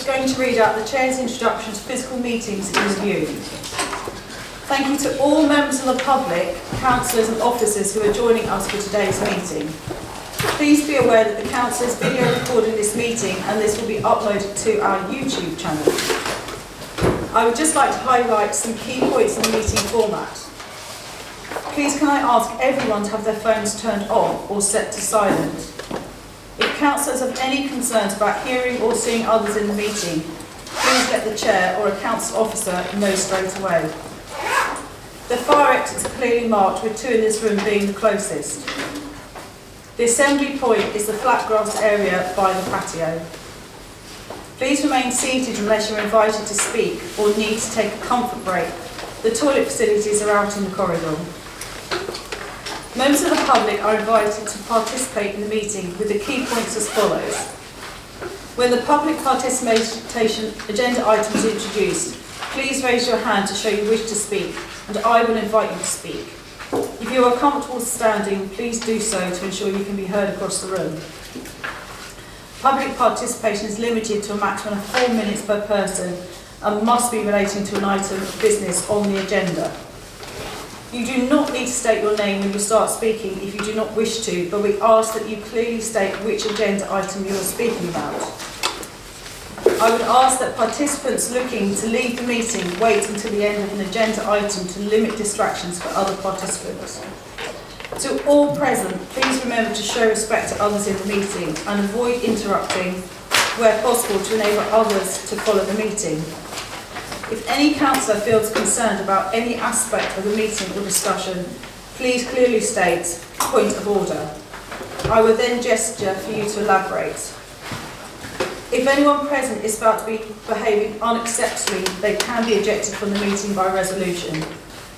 just going to read out the Chair's introduction to physical meetings in review. Thank you to all members of the public, councillors and officers who are joining us for today's meeting. Please be aware that the council is video recording this meeting and this will be uploaded to our YouTube channel. I would just like to highlight some key points in the meeting format. Please can I ask everyone to have their phones turned off or set to silent. If councillors have any concerns about hearing or seeing others in the meeting, please let the Chair or a council officer know straight away. The fire exits are clearly marked, with 2 in this room being the closest. The assembly point is the flat grass area by the patio. Please remain seated unless you're invited to speak or need to take a comfort break. The toilet facilities are out in the corridor. Members of the public are invited to participate in the meeting with the key points as follows. When the public participation agenda item is introduced, please raise your hand to show you wish to speak, and I will invite you to speak. If you are comfortable standing, please do so to ensure you can be heard across the room. Public participation is limited to a maximum of 4 minutes per person and must be relating to an item of business on the agenda. You do not need to state your name when you start speaking if you do not wish to, but we ask that you clearly state which agenda item you are speaking about. I would ask that participants looking to leave the meeting wait until the end of an agenda item to limit distractions for other participants. To all present, please remember to show respect to others in the meeting and avoid interrupting where possible to enable others to follow the meeting. If any councillor feels concerned about any aspect of the meeting or discussion, please clearly state point of order. I will then gesture for you to elaborate. If anyone present is found to be behaving unacceptably, they can be ejected from the meeting by resolution.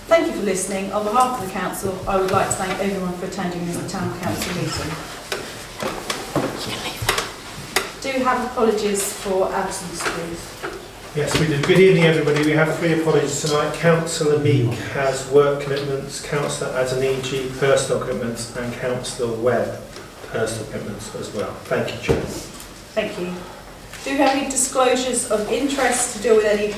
Thank you for listening. On behalf of the council, I would like to thank everyone for attending this town council meeting. Do have apologies for absence, please. Yes, we do. Good evening, everybody. We have 3 apologies tonight. Councillor Meek has work commitments, Councillor Adeniji personal commitments, and Councillor Webb personal commitments as well. Thank you, Chair. Thank you. Do you have any disclosures of interest to deal with any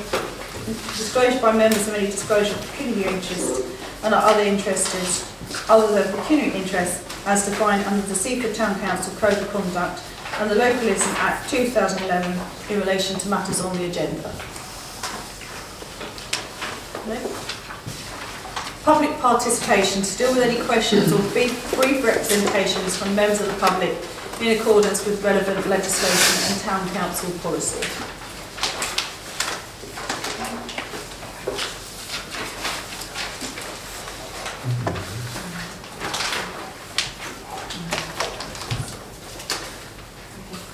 disclosure by members of any disclosure of pecuniary interest and other interests other than pecuniary interest as defined under the Seaford Town Council Code of Conduct and the Localism Act 2011 in relation to matters on the agenda? No? Public participation to deal with any questions or brief representations from members of the public in accordance with relevant legislation and town council policy.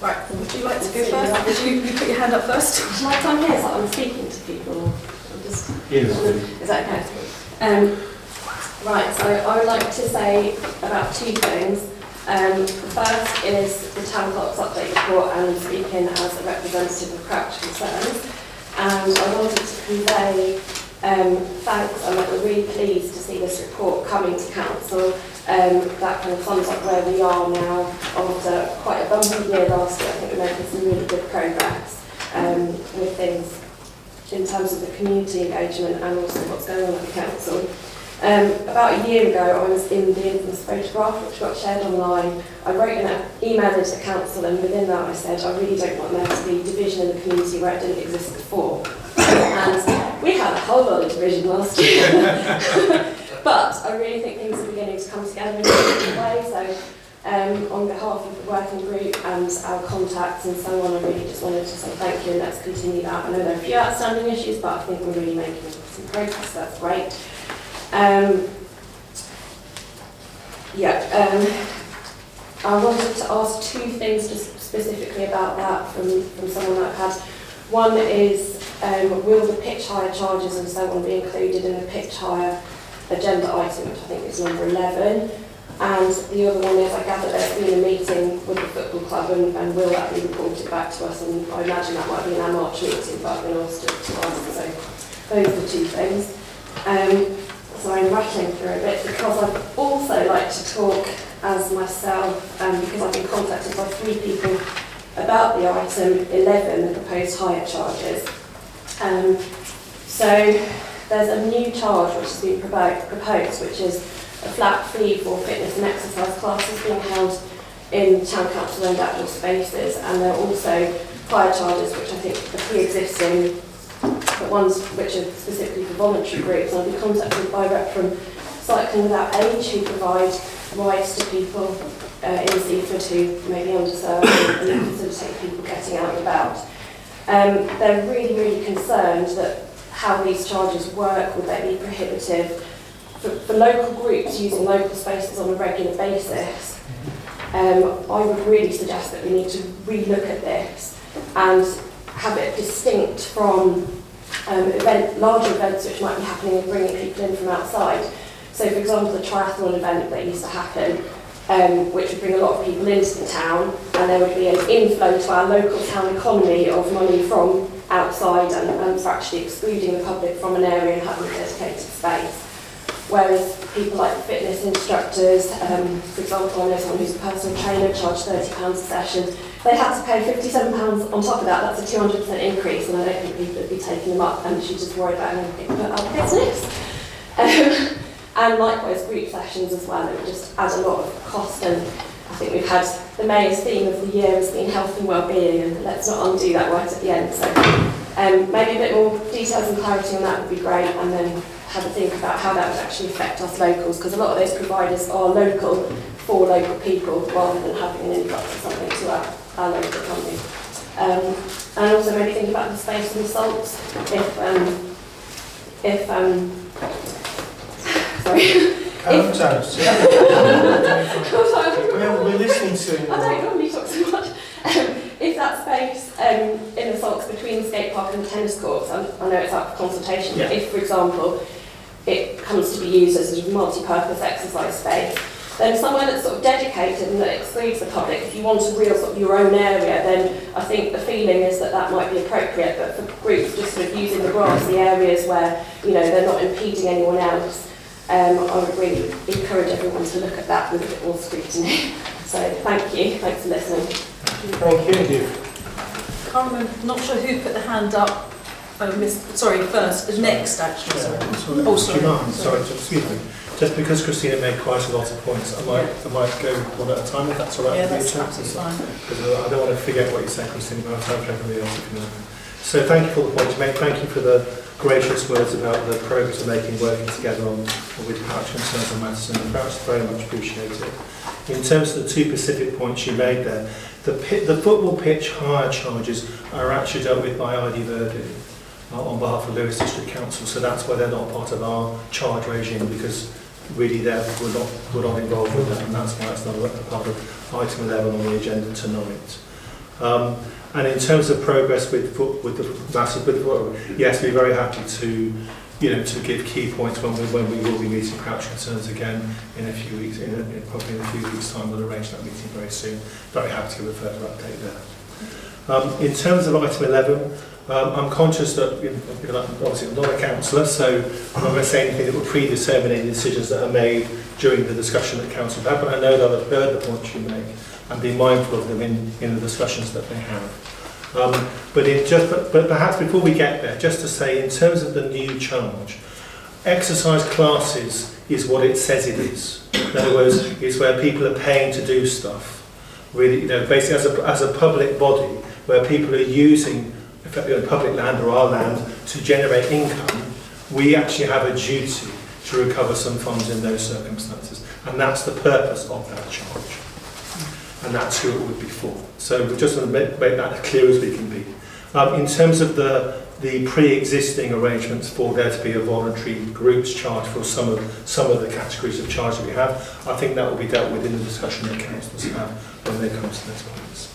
Right, would you like to go first? Did you put your hand up first? Shall I come here so I'm speaking to people? I'm just, Yes. is that okay? Right, so I would like to say about 2 things. The first is the Town Clerk's update report and speaking as a representative of Crouch Concerns. And I wanted to convey thanks and that we're really pleased to see this report coming to Council. That kind of sums up where we are now after quite a bumpy year last year. I think we're making some really good progress with things in terms of the community engagement and also what's going on at the Council. About a year ago, I was in the infamous photograph which got shared online. I wrote an email into the council, and within that I said, I really don't want there to be division in the community where it didn't exist before. And we had a whole lot of division last year. But I really think things are beginning to come together in a different way. So on behalf of the working group and our contacts and so on, I really just wanted to say thank you and let's continue that. I know there are a few outstanding issues, but I think we're really making some progress, so that's great. I wanted to ask 2 things just specifically about that from someone that I've had. One is, will the pitch hire charges and so on be included in the pitch hire agenda item, which I think is number 11? And the other one is, I gather there's been a meeting with the football club and will that be reported back to us? And I imagine that might be in our March meeting, but I've been asked to ask. So those are the 2 things. So I'm rattling through a bit because I'd also like to talk as myself, because I've been contacted by 3 people about the item 11, the proposed hire charges. So there's a new charge which has been proposed, which is a flat fee for fitness and exercise classes being held in town council owned outdoor spaces, and there are also hire charges which I think are pre-existing, but ones which are specifically for voluntary groups. And I'll be contacted by a rep from Cycling Without Age who provide rides to people in Seaford who may be underserved and facilitate people getting out and about. They're really, really concerned that how these charges work, would they be prohibitive for local groups using local spaces on a regular basis. I would really suggest that we need to relook at this and have it distinct from larger events which might be happening and bringing people in from outside. So for example, the triathlon event that used to happen, which would bring a lot of people into the town, and there would be an inflow to our local town economy of money from outside and for actually excluding the public from an area and having a dedicated space. Whereas people like fitness instructors, for example, I know someone who's a personal trainer, charge £30 a session. They had to pay £57 on top of that. That's a 200% increase, and I don't think people would be taking them up, and she's just worried about having to put out business. And likewise, group sessions as well. It would just add a lot of cost, and I think we've had the Mayor's theme of the year has been health and well-being, and let's not undo that right at the end. So maybe a bit more details and clarity on that would be great, and then have a think about how that would actually affect us locals, because a lot of those providers are local for local people rather than having an influx of something to our local economy. And also maybe think about the space and the salts. We're listening to him. I don't normally talk so much. If that space in the sulks between the skate park and the tennis courts, I know it's up for consultation, but if, for example, it comes to be used as a multi-purpose exercise space, then somewhere that's sort of dedicated and that excludes the public, if you want a real sort of your own area, then I think the feeling is that that might be appropriate, but for groups just sort of using the grassy areas where, you know, they're not impeding anyone else, I would really encourage everyone to look at that with a bit more scrutiny. So thank you, thanks for listening. Thank you. Can't remember, not sure who put the hand up. First, next actually. Sorry, excuse me. Just because Christina made quite a lot of points, I might go one at a time if that's all right. Yeah, that's absolutely fine. Because I don't want to forget what you said, Christina, but I'll have everybody else to know. So thank you for the points you made. Thank you for the gracious words about the progress we're making working together with Crouch Concerns and matters in the Crouch. Very much appreciated. In terms of the two specific points you made there, the football pitch hire charges are actually dealt with by ID Verdi on behalf of Lewis District Council, so that's why they're not part of our charge regime, because really we're not involved with that, and that's why it's not a part of item 11 on the agenda tonight. And in terms of progress with the matters with football, yes, we're very happy to give key points when we will be meeting Crouch Concerns again in a few weeks, probably in a few weeks' time. We'll arrange that meeting very soon. Very happy to give a further update there. In terms of item 11, I'm conscious that obviously I'm not a councillor, so I'm not going to say anything that would predetermine any decisions that are made during the discussion that council have, but I know that I've heard the points you make and be mindful of them in the discussions that they have. But perhaps before we get there, just to say, in terms of the new charge, exercise classes is what it says it is. In other words, it's where people are paying to do stuff. Really, basically as a public body, where people are using public land or our land to generate income, we actually have a duty to recover some funds in those circumstances, and that's the purpose of that charge, and that's who it would be for. So we just want to make that as clear as we can be. In terms of the pre-existing arrangements for there to be a voluntary groups charge for some of the categories of charge that we have, I think that will be dealt with in the discussion that councillors have when they come to those points.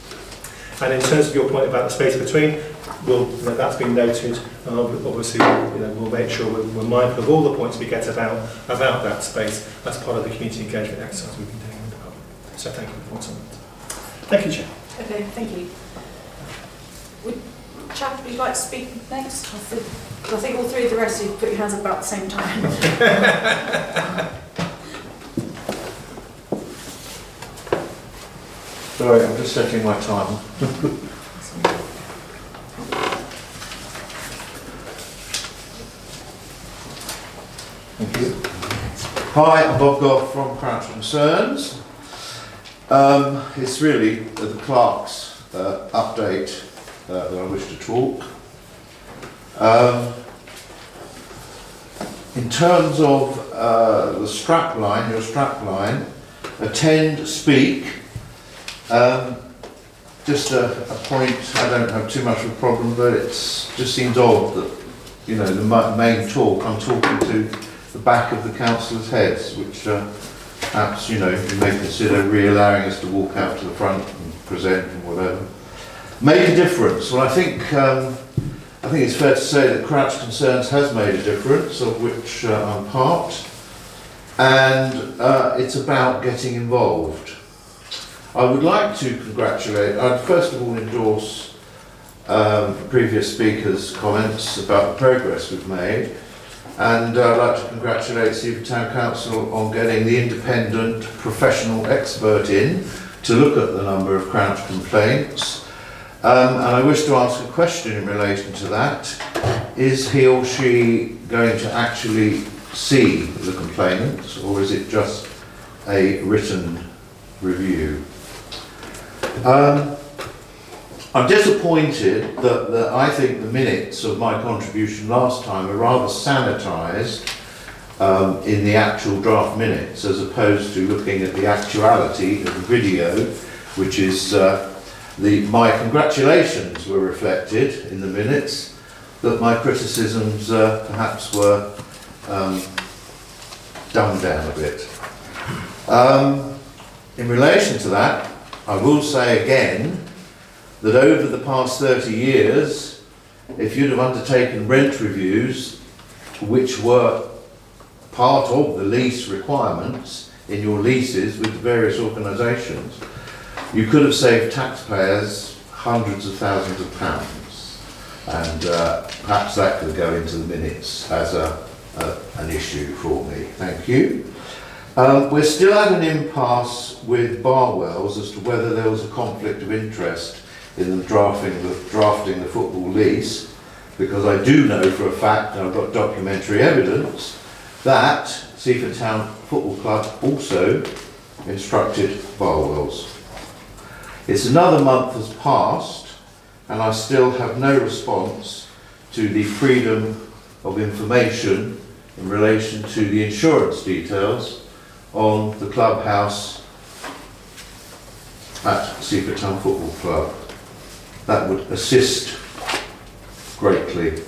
And in terms of your point about the space between, that's been noted, and obviously we'll make sure we're mindful of all the points we get about that space as part of the community engagement exercise we've been doing with the public. So thank you for that. Thank you, Chair. Okay, thank you. Chap, would you like to speak next? I think all three of the rest of you put your hands up about the same time. Sorry, I'm just setting my timer. Thank you. Hi, I'm Bob Goff from Crouch Concerns. It's really the clerk's update that I wish to talk. In terms of the strap line, your strap line, attend, speak. Just a point, I don't have too much of a problem, but it just seems odd that, you know, the main talk, I'm talking to the back of the councillors' heads, which perhaps, you know, you may consider re-allowing us to walk out to the front and present and whatever. Make a difference. Well, I think it's fair to say that Crouch Concerns has made a difference, of which I'm part, and it's about getting involved. I would like to congratulate, I'd first of all endorse previous speakers' comments about the progress we've made, and I'd like to congratulate Seaford Town Council on getting the independent professional expert in to look at the number of Crouch complaints. And I wish to ask a question in relation to that. Is he or she going to actually see the complainants, or is it just a written review? I'm disappointed that I think the minutes of my contribution last time are rather sanitised in the actual draft minutes, as opposed to looking at the actuality of the video, which is my congratulations were reflected in the minutes, that my criticisms perhaps were dumbed down a bit. In relation to that, I will say again that over the past 30 years, if you'd have undertaken rent reviews, which were part of the lease requirements in your leases with the various organisations, you could have saved taxpayers hundreds of thousands of pounds, and perhaps that could go into the minutes as an issue for me. Thank you. We're still at an impasse with Barwell's as to whether there was a conflict of interest in them drafting the football lease, because I do know for a fact, and I've got documentary evidence, that Seaford Town Football Club also instructed Barwell's. It's another month has passed, and I still have no response to the freedom of information in relation to the insurance details on the clubhouse at Seaford Town Football Club. That would assist greatly.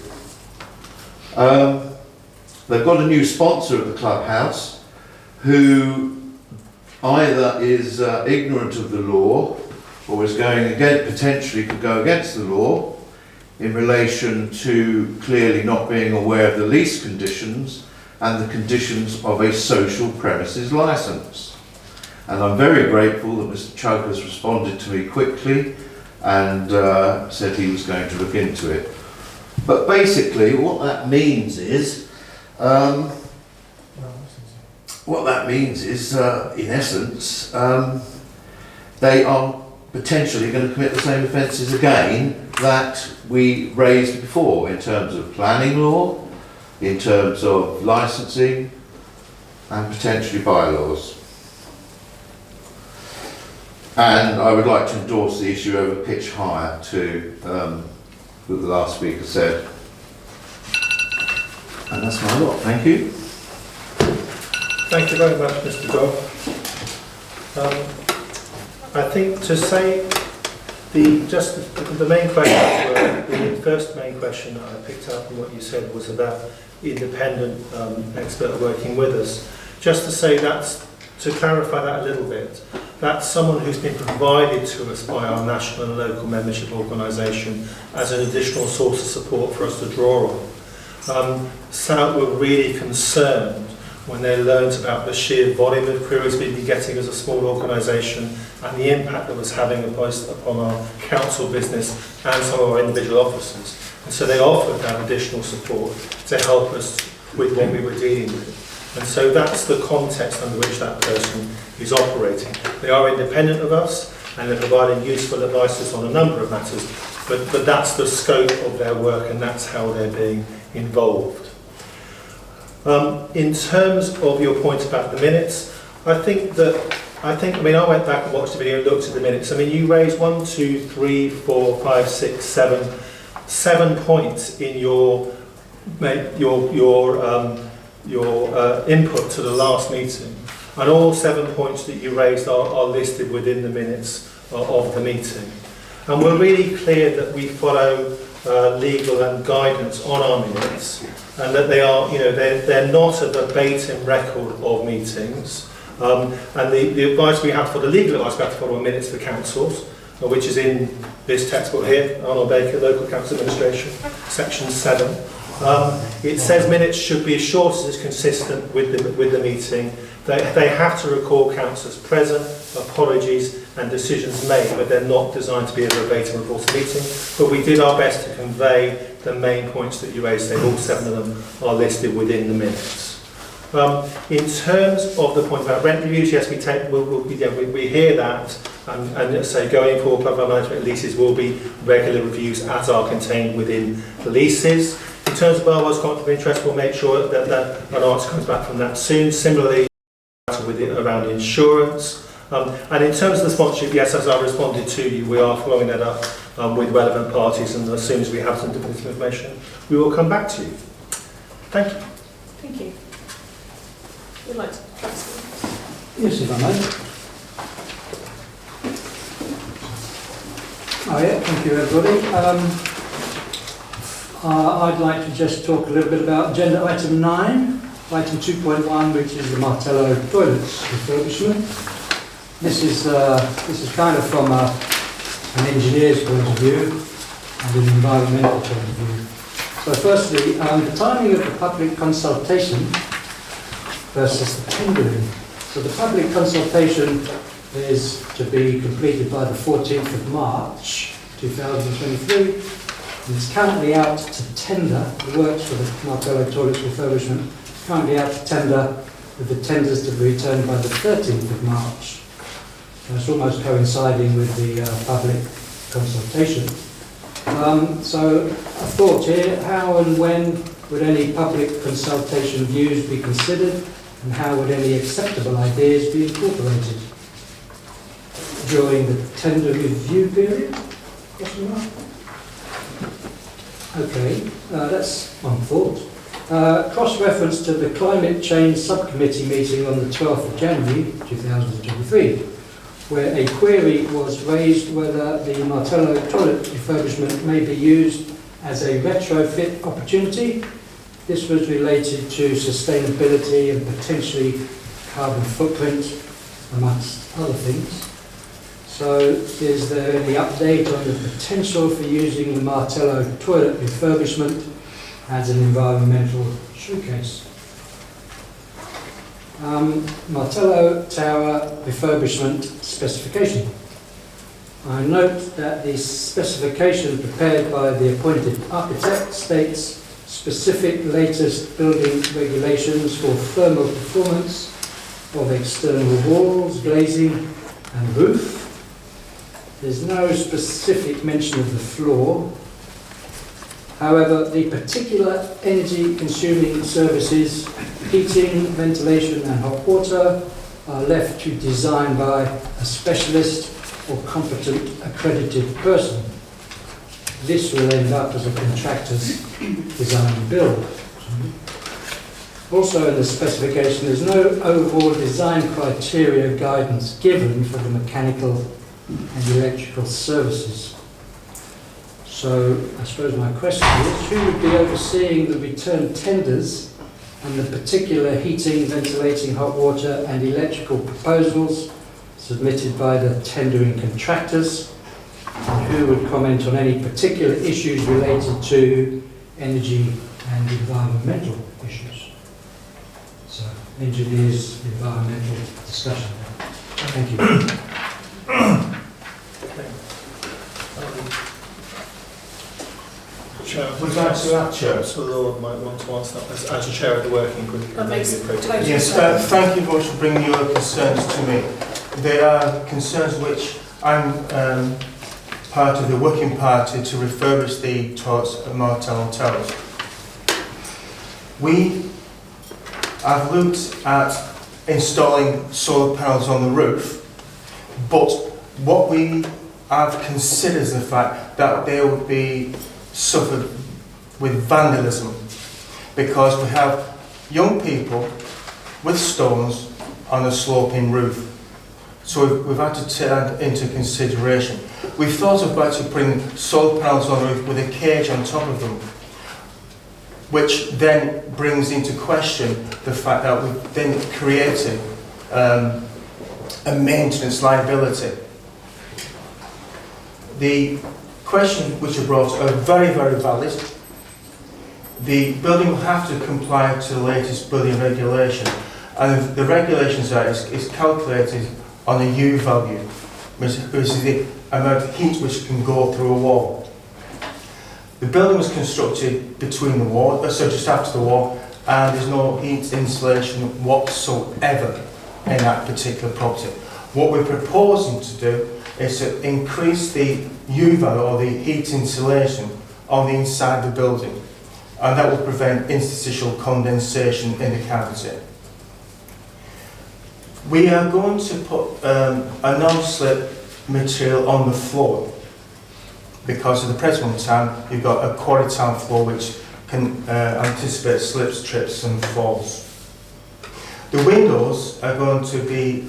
They've got a new sponsor at the clubhouse who either is ignorant of the law or is going against, potentially could go against the law in relation to clearly not being aware of the lease conditions and the conditions of a social premises licence. And I'm very grateful that Mr. Chug has responded to me quickly and said he was going to look into it. But basically what that means is, in essence, they are potentially going to commit the same offences again that we raised before in terms of planning law, in terms of licensing, and potentially bylaws. And I would like to endorse the issue over pitch hire to what the last speaker said. And that's my lot. Thank you. Thank you very much, Mr. Goff. I think to say the main questions were, the first main question that I picked up from what you said was about independent expert working with us. Just to say that's, to clarify that a little bit, that's someone who's been provided to us by our national and local membership organisation as an additional source of support for us to draw on. SOUT were really concerned when they learned about the sheer volume of queries we'd be getting as a small organisation and the impact that was having upon our council business and some of our individual officers. And so they offered that additional support to help us with what we were dealing with. And so that's the context under which that person is operating. They are independent of us, and they're providing useful advice on a number of matters, but that's the scope of their work and that's how they're being involved. In terms of your point about the minutes, I mean, I went back and watched the video and looked at the minutes. I mean, you raised 1, 2, 3, 4, 5, 6, 7 points in your input to the last meeting, and all 7 points that you raised are listed within the minutes of the meeting. And we're really clear that we follow legal and guidance on our minutes, and that they are, they're not a verbatim record of meetings. And the advice we have for the legal advice, we have to follow minutes for councils, which is in this textbook here, Arnold Baker, Local Council Administration, section 7. It says minutes should be as short as is consistent with the meeting. They have to record councillors present, apologies and decisions made, but they're not designed to be a verbatim report of the meeting. But we did our best to convey the main points that you raised. All 7 of them are listed within the minutes. In terms of the point about rent reviews, yes, we hear that, and say going forward, public management leases will be regular reviews as are contained within the leases. In terms of Barwell's conflict of interest, we'll make sure that an answer comes back from that soon. Similarly, around insurance. And in terms of the sponsorship, yes, as I responded to you, we are following that up with relevant parties, and as soon as we have some definitive information, we will come back to you. Thank you. Thank you. Would like to Yes, if I may. Oh yeah, thank you everybody. I'd like to just talk a little bit about agenda item 9, item 2.1, which is the Martello toilets refurbishment. This is kind of from an engineer's point of view and an environmental point of view. So firstly, the timing of the public consultation versus the tendering. So the public consultation is to be completed by the 14th of March 2023, and it's currently out to tender. The works for the Martello toilets refurbishment is currently out to tender, with the tenders to be returned by the 13th of March. And it's almost coinciding with the public consultation. So a thought here: how and when would any public consultation views be considered, and how would any acceptable ideas be incorporated? During the tender review period? Okay, that's one thought. Cross-reference to the Climate Change Subcommittee meeting on the 12th of January 2023, where a query was raised whether the Martello toilet refurbishment may be used as a retrofit opportunity. This was related to sustainability and potentially carbon footprint, amongst other things. So, is there any update on the potential for using the Martello toilet refurbishment as an environmental showcase? Martello Tower refurbishment specification. I note that the specification prepared by the appointed architect states specific latest building regulations for thermal performance of external walls, glazing and roof. There's no specific mention of the floor. However, the particular energy consuming services, heating, ventilation and hot water, are left to design by a specialist or competent accredited person. This will end up as a contractor's design and build. Also in the specification, there's no overall design criteria guidance given for the mechanical and electrical services. So I suppose my question is, who would be overseeing the return tenders and the particular heating, ventilating, hot water and electrical proposals submitted by the tendering contractors? And who would comment on any particular issues related to energy and environmental issues? So, engineers, environmental discussion. Thank you. Would you like to add, Chair? So the Lord might want to answer that as a chair of the working group. That makes total Yes, sense. thank you very much for bringing your concerns to me. There are concerns which I'm part of the working party to refurbish the toilets at Martel Hotels. We have looked at installing solar panels on the roof, but what we have considered is the fact that they would be suffered with vandalism, because we have young people with stones on a sloping roof. So we've had to take that into consideration. We've thought of actually putting solar panels on the roof with a cage on top of them, which then brings into question the fact that we've then created a maintenance liability. The questions which are brought are very, very valid. The building will have to comply to the latest building regulation, and the regulations is calculated on a U value, which is the amount of heat which can go through a wall. The building was constructed between the wall, so just after the wall, and there's no heat insulation whatsoever in that particular property. What we're proposing to do is to increase the U value, or the heat insulation, on the inside of the building, and that will prevent interstitial condensation in the cavity. We are going to put a non-slip material on the floor, because at the present time you've got a quarry-tile floor which can anticipate slips, trips and falls. The windows are going to be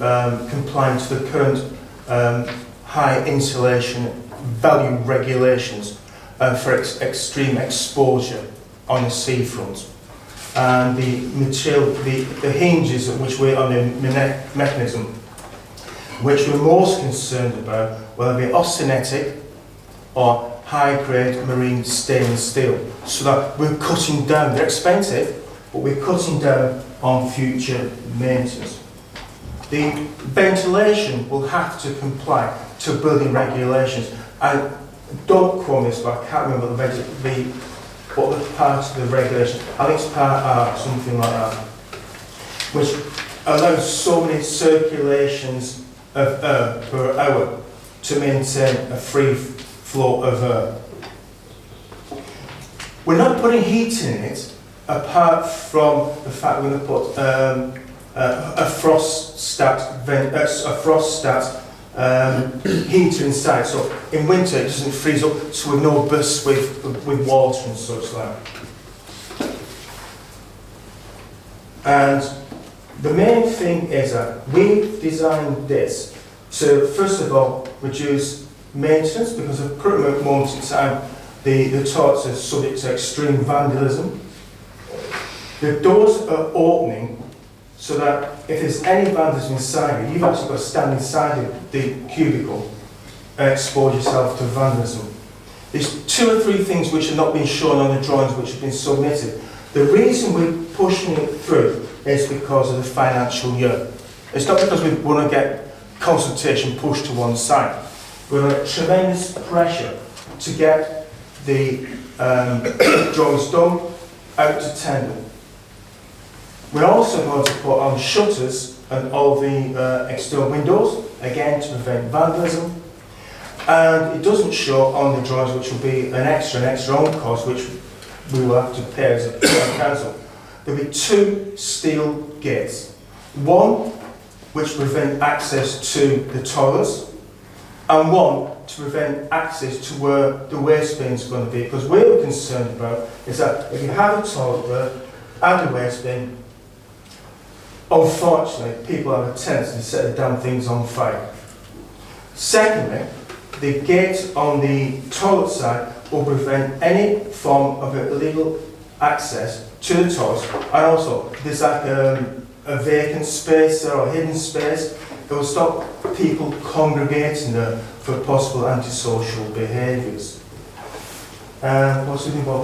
compliant to the current high insulation value regulations for extreme exposure on the seafront. And the material, the hinges which we're on the mechanism, which we're most concerned about, whether they be austenitic or high-grade marine stainless steel, so that we're cutting down. They're expensive, but we're cutting down on future maintenance. The ventilation will have to comply to building regulations, and don't quote me this, but I can't remember what the part of the regulation, I think it's part R, something like that, which allows so many circulations of air per hour to maintain a free flow of air. We're not putting heat in it, apart from the fact we're going to put a frost stat heater inside, so in winter it doesn't freeze up, so we've no bursts with water and such like. And the main thing is that we've designed this to, first of all, reduce maintenance, because at the current moment in time the toilets are subject to extreme vandalism. The doors are opening so that if there's any vandalism inside it, you've actually got to stand inside the cubicle and expose yourself to vandalism. There's 2 or 3 things which are not being shown on the drawings which have been submitted. The reason we're pushing it through is because of the financial year. It's not because we want to get consultation pushed to one side. We're under tremendous pressure to get the drawings done, out to tender. We're also going to put on shutters and all the external windows, again to prevent vandalism. And it doesn't show on the drawings, which will be an extra on cost, which we will have to pay as a council. There'll be 2 steel gates. One which prevent access to the toilets, and one to prevent access to where the waste bins are going to be. Because what we're concerned about is that if you have a toilet there and a waste bin, unfortunately, people have a tendency to set the damn things on fire. Secondly, the gate on the toilet side will prevent any form of illegal access to the toilet, and also there's like a vacant space or a hidden space. It will stop people congregating there for possible antisocial behaviours. What's the thing about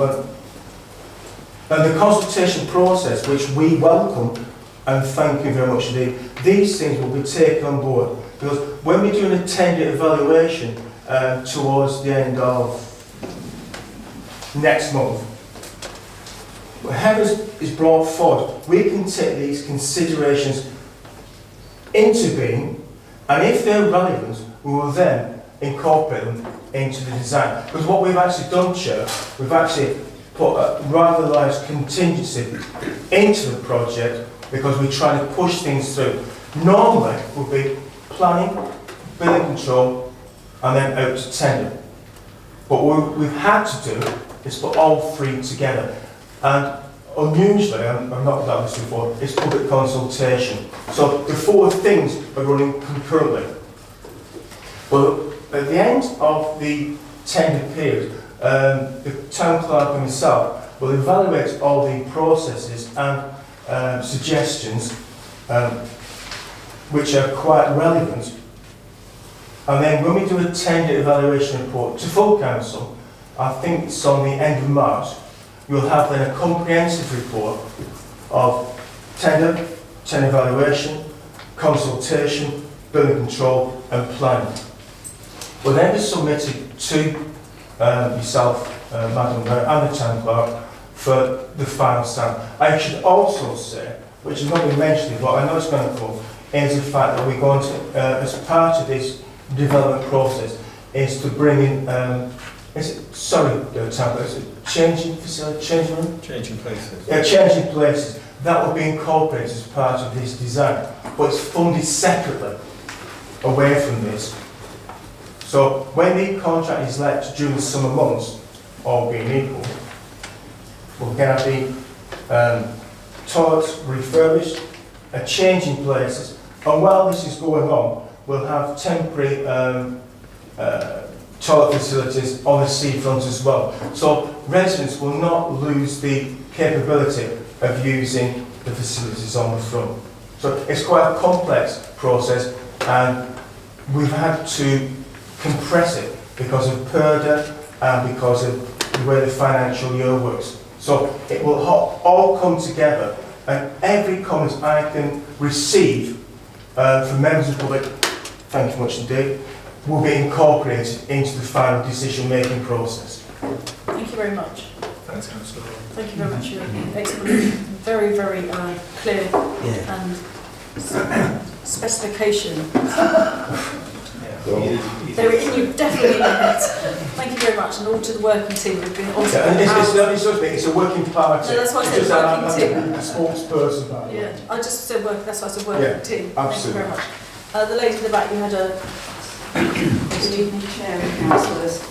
that? And the consultation process, which we welcome, and thank you very much indeed, these things will be taken on board, because when we're doing a 10-year evaluation towards the end of next month, whatever is brought forward, we can take these considerations into being, and if they're relevant, we will then incorporate them into the design. Because what we've actually done, Chair, we've actually put a rather large contingency into the project because we're trying to push things through. Normally, it would be planning, building control, and then out to tender. But what we've had to do is put all three together. And unusually, I've not done this before, it's public consultation. So the four things are running concurrently. Well, at the end of the tender period, the town clerk and myself will evaluate all the processes and suggestions which are quite relevant. And then when we do a tender evaluation report to full council, I think it's on the end of March, we'll have then a comprehensive report of tender evaluation, consultation, building control and planning. Will then be submitted to yourself, Madam Mayor, and the town clerk for the final stamp. I should also say, which has not been mentioned, but I know it's going to come, is the fact that we're going to, as part of this development process, is to bring in, town clerk, is it changing facility, changing room? Changing places. Yeah, changing places. That will be incorporated as part of this design, but it's funded separately away from this. So when the contract is let during the summer months, all being equal, we'll get the toilets refurbished, a change in places, and while this is going on, we'll have temporary toilet facilities on the seafront as well. So residents will not lose the capability of using the facilities on the front. So it's quite a complex process, and we've had to compress it because of PERDA and because of the way the financial year works. So it will all come together, and every comment I can receive from members of the public, thank you much indeed, will be incorporated into the final decision-making process. Thank you very much. Thanks, Councillor. Thank you very much for your explanation. Very, very clear and specification. They were definitely in your head. Thank you very much, and all to the working team who've been also. It's a working party. No, that's why I said working team. A spokesperson. Yeah, I just said work. That's why I said working team. Absolutely. Thank you very much. The lady in the back, you had a. Good evening, Chair and Councillors.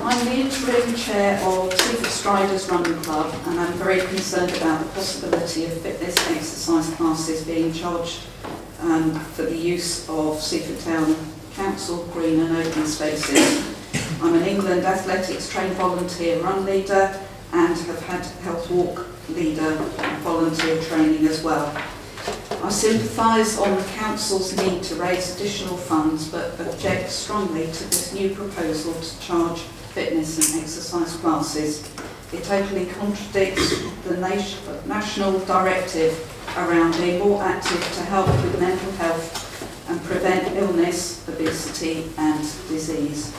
I'm the interim chair of Seaford Striders Running Club, and I'm very concerned about the possibility of fitness exercise classes being charged for the use of Seaford Town Council green and open spaces. I'm an England Athletics trained volunteer run leader and have had health walk leader volunteer training as well. I sympathise on the Council's need to raise additional funds, but object strongly to this new proposal to charge fitness and exercise classes. It totally contradicts the national directive around being more active to help with mental health and prevent illness, obesity and disease.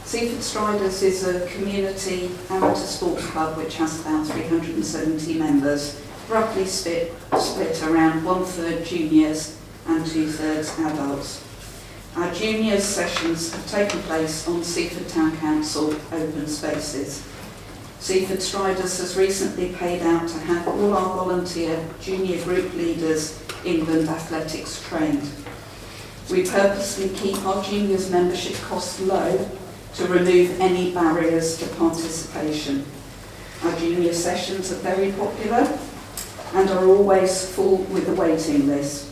Seaford Striders is a community amateur sports club which has about 370 members, roughly split around 1/3 juniors and 2/3 adults. Our juniors sessions have taken place on Seaford Town Council open spaces. Seaford Striders has recently paid out to have all our volunteer junior group leaders England Athletics trained. We purposely keep our juniors membership costs low to remove any barriers to participation. Our junior sessions are very popular and are always full with a waiting list.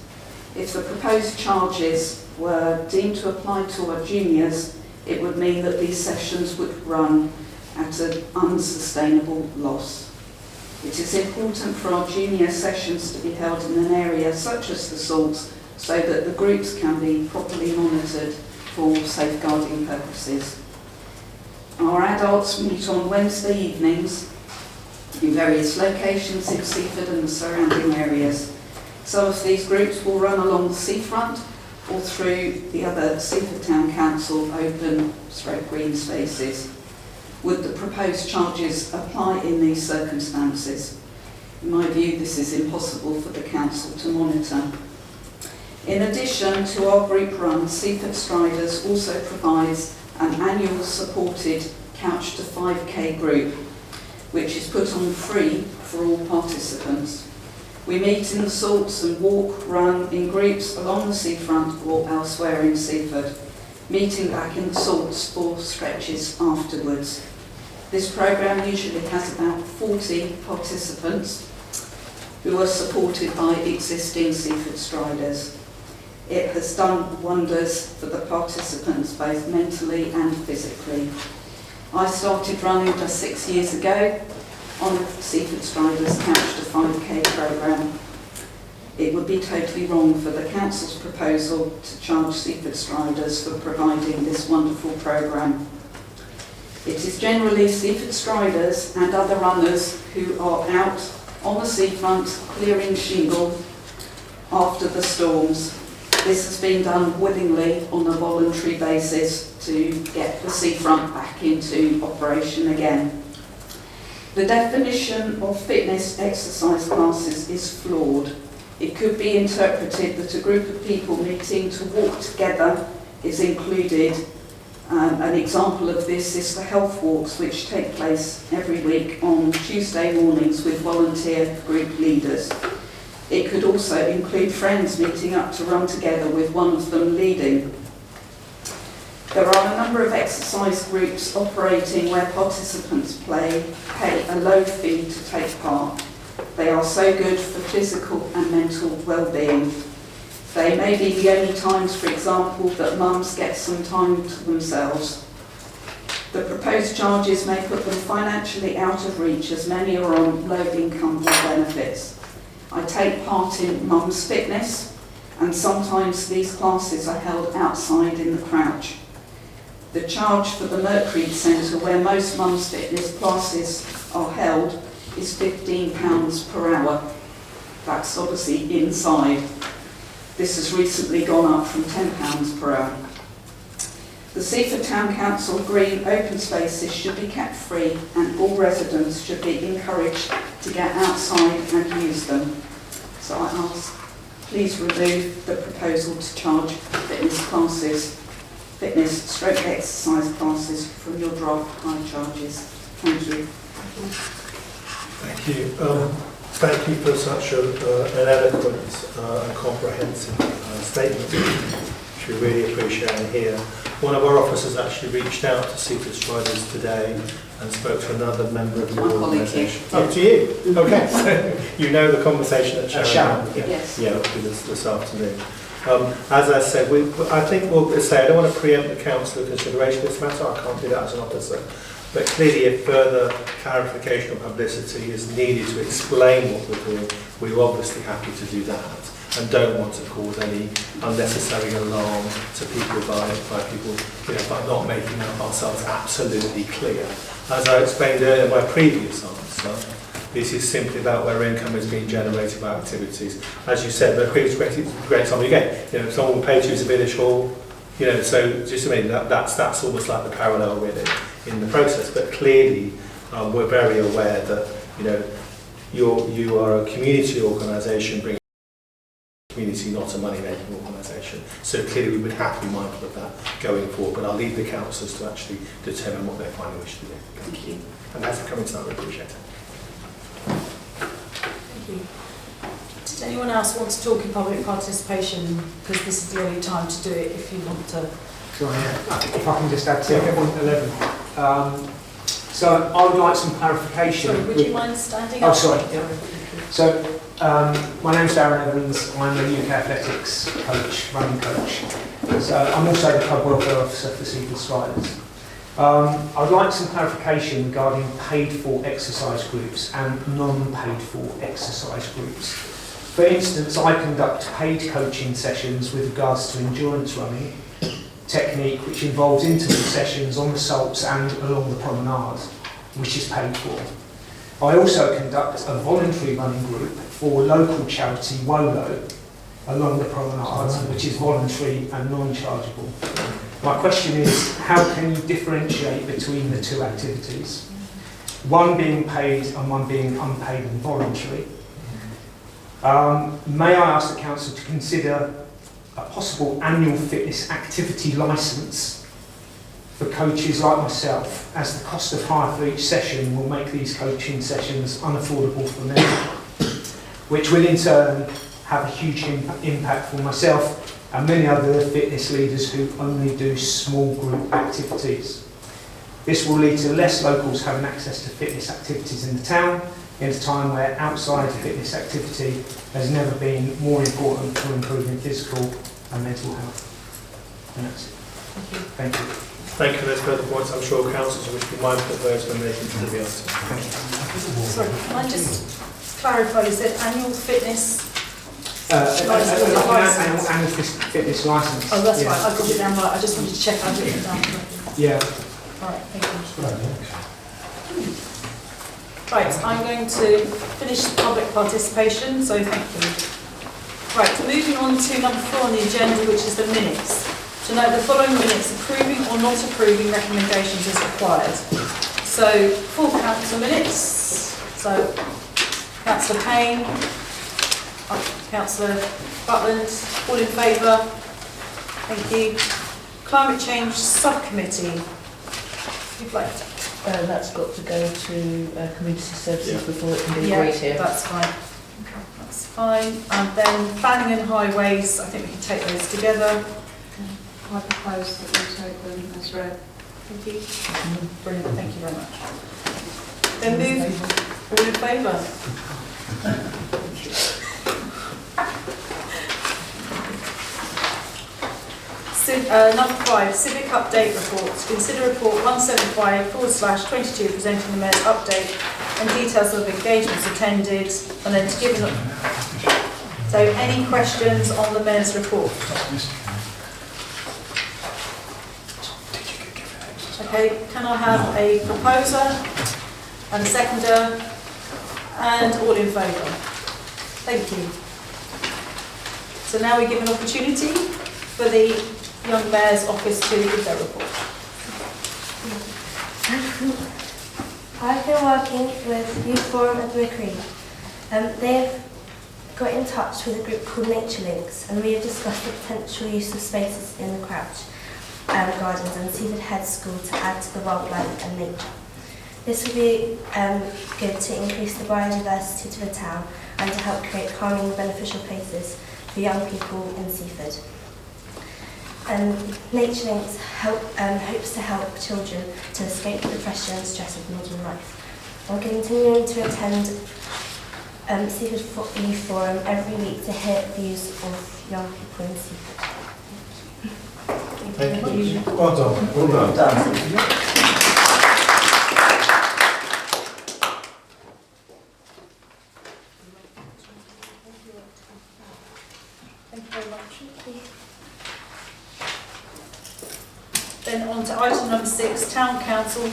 If the proposed charges were deemed to apply to our juniors, it would mean that these sessions would run at an unsustainable loss. It is important for our junior sessions to be held in an area such as the Salts so that the groups can be properly monitored for safeguarding purposes. Our adults meet on Wednesday evenings in various locations in Seaford and the surrounding areas. Some of these groups will run along the seafront or through the other Seaford Town Council open/green spaces. Would the proposed charges apply in these circumstances? In my view, this is impossible for the Council to monitor. In addition to our group run, Seaford Striders also provides an annual supported Couch to 5K group, which is put on free for all participants. We meet in the Salts and walk, run in groups along the seafront or elsewhere in Seaford, meeting back in the Salts for stretches afterwards. This programme usually has about 40 participants who are supported by existing Seaford Striders. It has done wonders for the participants both mentally and physically. I started running just 6 years ago on the Seaford Striders Couch to 5K programme. It would be totally wrong for the council's proposal to charge Seaford Striders for providing this wonderful programme. It is generally Seaford Striders and other runners who are out on the seafront clearing shingle after the storms. This has been done willingly on a voluntary basis to get the seafront back into operation again. The definition of fitness exercise classes is flawed. It could be interpreted that a group of people meeting to walk together is included. An example of this is the health walks, which take place every week on Tuesday mornings with volunteer group leaders. It could also include friends meeting up to run together with one of them leading. There are a number of exercise groups operating where participants pay a low fee to take part. They are so good for physical and mental well-being. They may be the only times, for example, that mums get some time to themselves. The proposed charges may put them financially out of reach, as many are on low income or benefits. I take part in Mum's Fitness, and sometimes these classes are held outside in the Crouch. The charge for the Mercury Centre, where most Mum's Fitness classes are held, is £15 per hour. That's obviously inside. This has recently gone up from £10 per hour. The Seaford Town Council green open spaces should be kept free, and all residents should be encouraged to get outside and use them. So I ask, please remove the proposal to charge fitness/exercise classes from your draft high charges. Thank you. Thank you. Thank you for such an eloquent and comprehensive statement, which we really appreciate and hear. One of our officers actually reached out to Seaford Striders today and spoke to another member of your organisation. Oh, to you? Okay, so you know the conversation at Sharon. Yes. Yeah, it'll be this afternoon. As I said, I think we'll say, I don't want to preempt the council of consideration of this matter, I can't do that as an officer. But clearly, if further clarification or publicity is needed to explain what we're doing, we're obviously happy to do that, and don't want to cause any unnecessary alarm to people by people, by not making ourselves absolutely clear. As I explained earlier in my previous answer, this is simply about where income is being generated by activities. As you said, the previous great example again, someone will pay to use a village hall, so just that's almost like the parallel really in the process. But clearly, we're very aware that you are a community organisation bringing community, not a money-making organisation. So clearly, we would have to be mindful of that going forward. But I'll leave the councillors to actually determine what they finally wish to do. Thank you. And thanks for coming tonight. We appreciate it. Thank you. Does anyone else want to talk in public participation? Because this is the only time to do it if you want to. Sorry, if I can just add to point 11. So I would like some clarification. Sorry, would you mind standing Oh, up? sorry. Yeah. So my name's Darren Evans. I'm a UK athletics coach, running coach. So I'm also the club welfare officer for Seaford Striders. I'd like some clarification regarding paid-for exercise groups and non-paid-for exercise groups. For instance, I conduct paid coaching sessions with regards to endurance running technique, which involves interval sessions on the salts and along the promenade, which is paid for. I also conduct a voluntary running group for local charity WOLO along the promenade, which is voluntary and non-chargeable. My question is, how can you differentiate between the two activities? One being paid and one being unpaid and voluntary. May I ask the council to consider a possible annual fitness activity licence for coaches like myself, as the cost of hire for each session will make these coaching sessions unaffordable for many, which will in turn have a huge impact for myself and many other fitness leaders who only do small group activities. This will lead to less locals having access to fitness activities in the town, in a time where outside fitness activity has never been more important for improving physical and mental health. And that's it. Thank you. Thank you for those further points. I'm sure councillors will be mindful of those when they consider the answer. Sorry, can I just clarify, you said annual fitness? Annual fitness licence. Oh, that's yeah. right, I got it down right, I just wanted to check I've written it down correctly. Yeah. Alright, thank you. Right, I'm going to finish the public participation, so thank you. Right, moving on to number 4 on the agenda, which is the minutes. To note the following minutes, approving or not approving recommendations is required. So, full council minutes. So, Councillor Payne, Councillor Butland, all in favour? Thank you. Climate Change Subcommittee. You've like That's got to go to community services Yeah. before it can be agreed here. that's fine. That's fine. And then planning and highways, I think we can take those together. I propose that we take them as read. Thank you. Brilliant, thank you very much. Then move, all in favour? Number 5, civic update reports. Consider report 175/22 presenting the Mayor's update and details of engagements attended, and then to give an... So any questions on the Mayor's report? Okay, can I have a proposer and a seconder and all in favour? Thank you. So now we give an opportunity for the Young Mayor's Office to give their report. I've been working with Youth Forum at the Recreation. They've got in touch with a group called Nature Links, and we have discussed the potential use of spaces in the Crouch Gardens and Seaford Head School to add to the wildlife and nature. This will be good to increase the biodiversity to the town and to help create calming, beneficial places for young people in Seaford. Nature Links hopes to help children to escape the depression and stress of modern life. I'm continuing to attend Seaford Youth Forum every week to hear views of young people in Seaford. Thank you. Well done. Well done. Thank you very much. Then on to item number 6, Town Council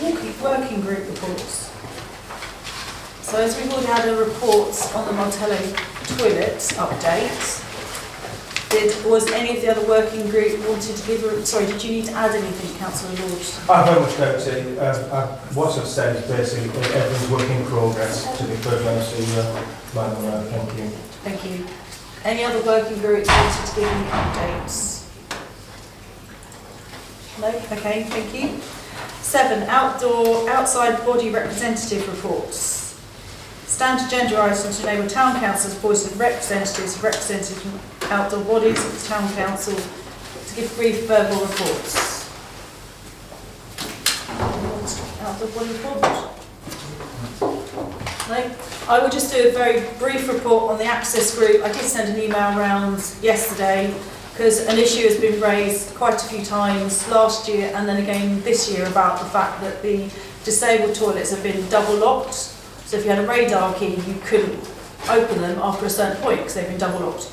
Working Group reports. So as we've already had a report on the Martello toilet update, was any of the other working group wanted to give a... Sorry, did you need to add anything, Councillor Lord? I very much don't see. What I've said is basically everything's work in progress, to be perfectly honest with you, Madam Mayor. Thank you. Thank you. Any other working groups wanted to give any updates? No? Okay, thank you. 7, outside body representative reports. Standard agenda items to enable town councils appointed representatives from outdoor bodies of the town council to give brief verbal reports. Outdoor body report? No? I will just do a very brief report on the access group. I did send an email around yesterday because an issue has been raised quite a few times last year and then again this year about the fact that the disabled toilets have been double locked. So if you had a radar key, you couldn't open them after a certain point because they've been double locked.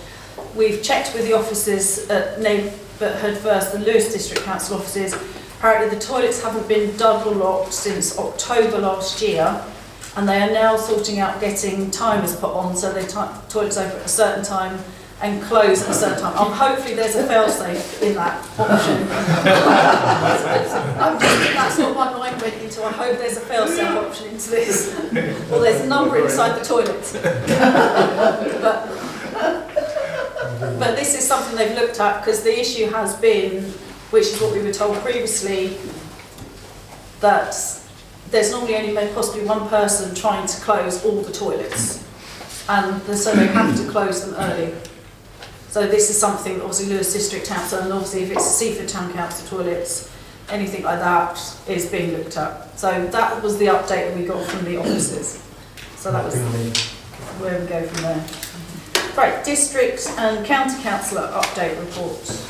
We've checked with the offices at Neighbourhood First, the Lewis District Council offices. Apparently the toilets haven't been double locked since October last year, and they are now sorting out getting timers put on so the toilets open at a certain time and close at a certain time. Hopefully there's a fail-safe in that option. That's what my mind went into. I hope there's a fail-safe option into this. Well, there's a number inside the toilet. But But this is something they've looked at because the issue has been, which is what we were told previously, that there's normally only possibly one person trying to close all the toilets, and so they have to close them early. So this is something, obviously Lewis District Council, and obviously if it's Seaford Town Council toilets, anything like that is being looked at. So that was the update that we got from the officers. So that was where we go from there. Right, district and county councillor update report.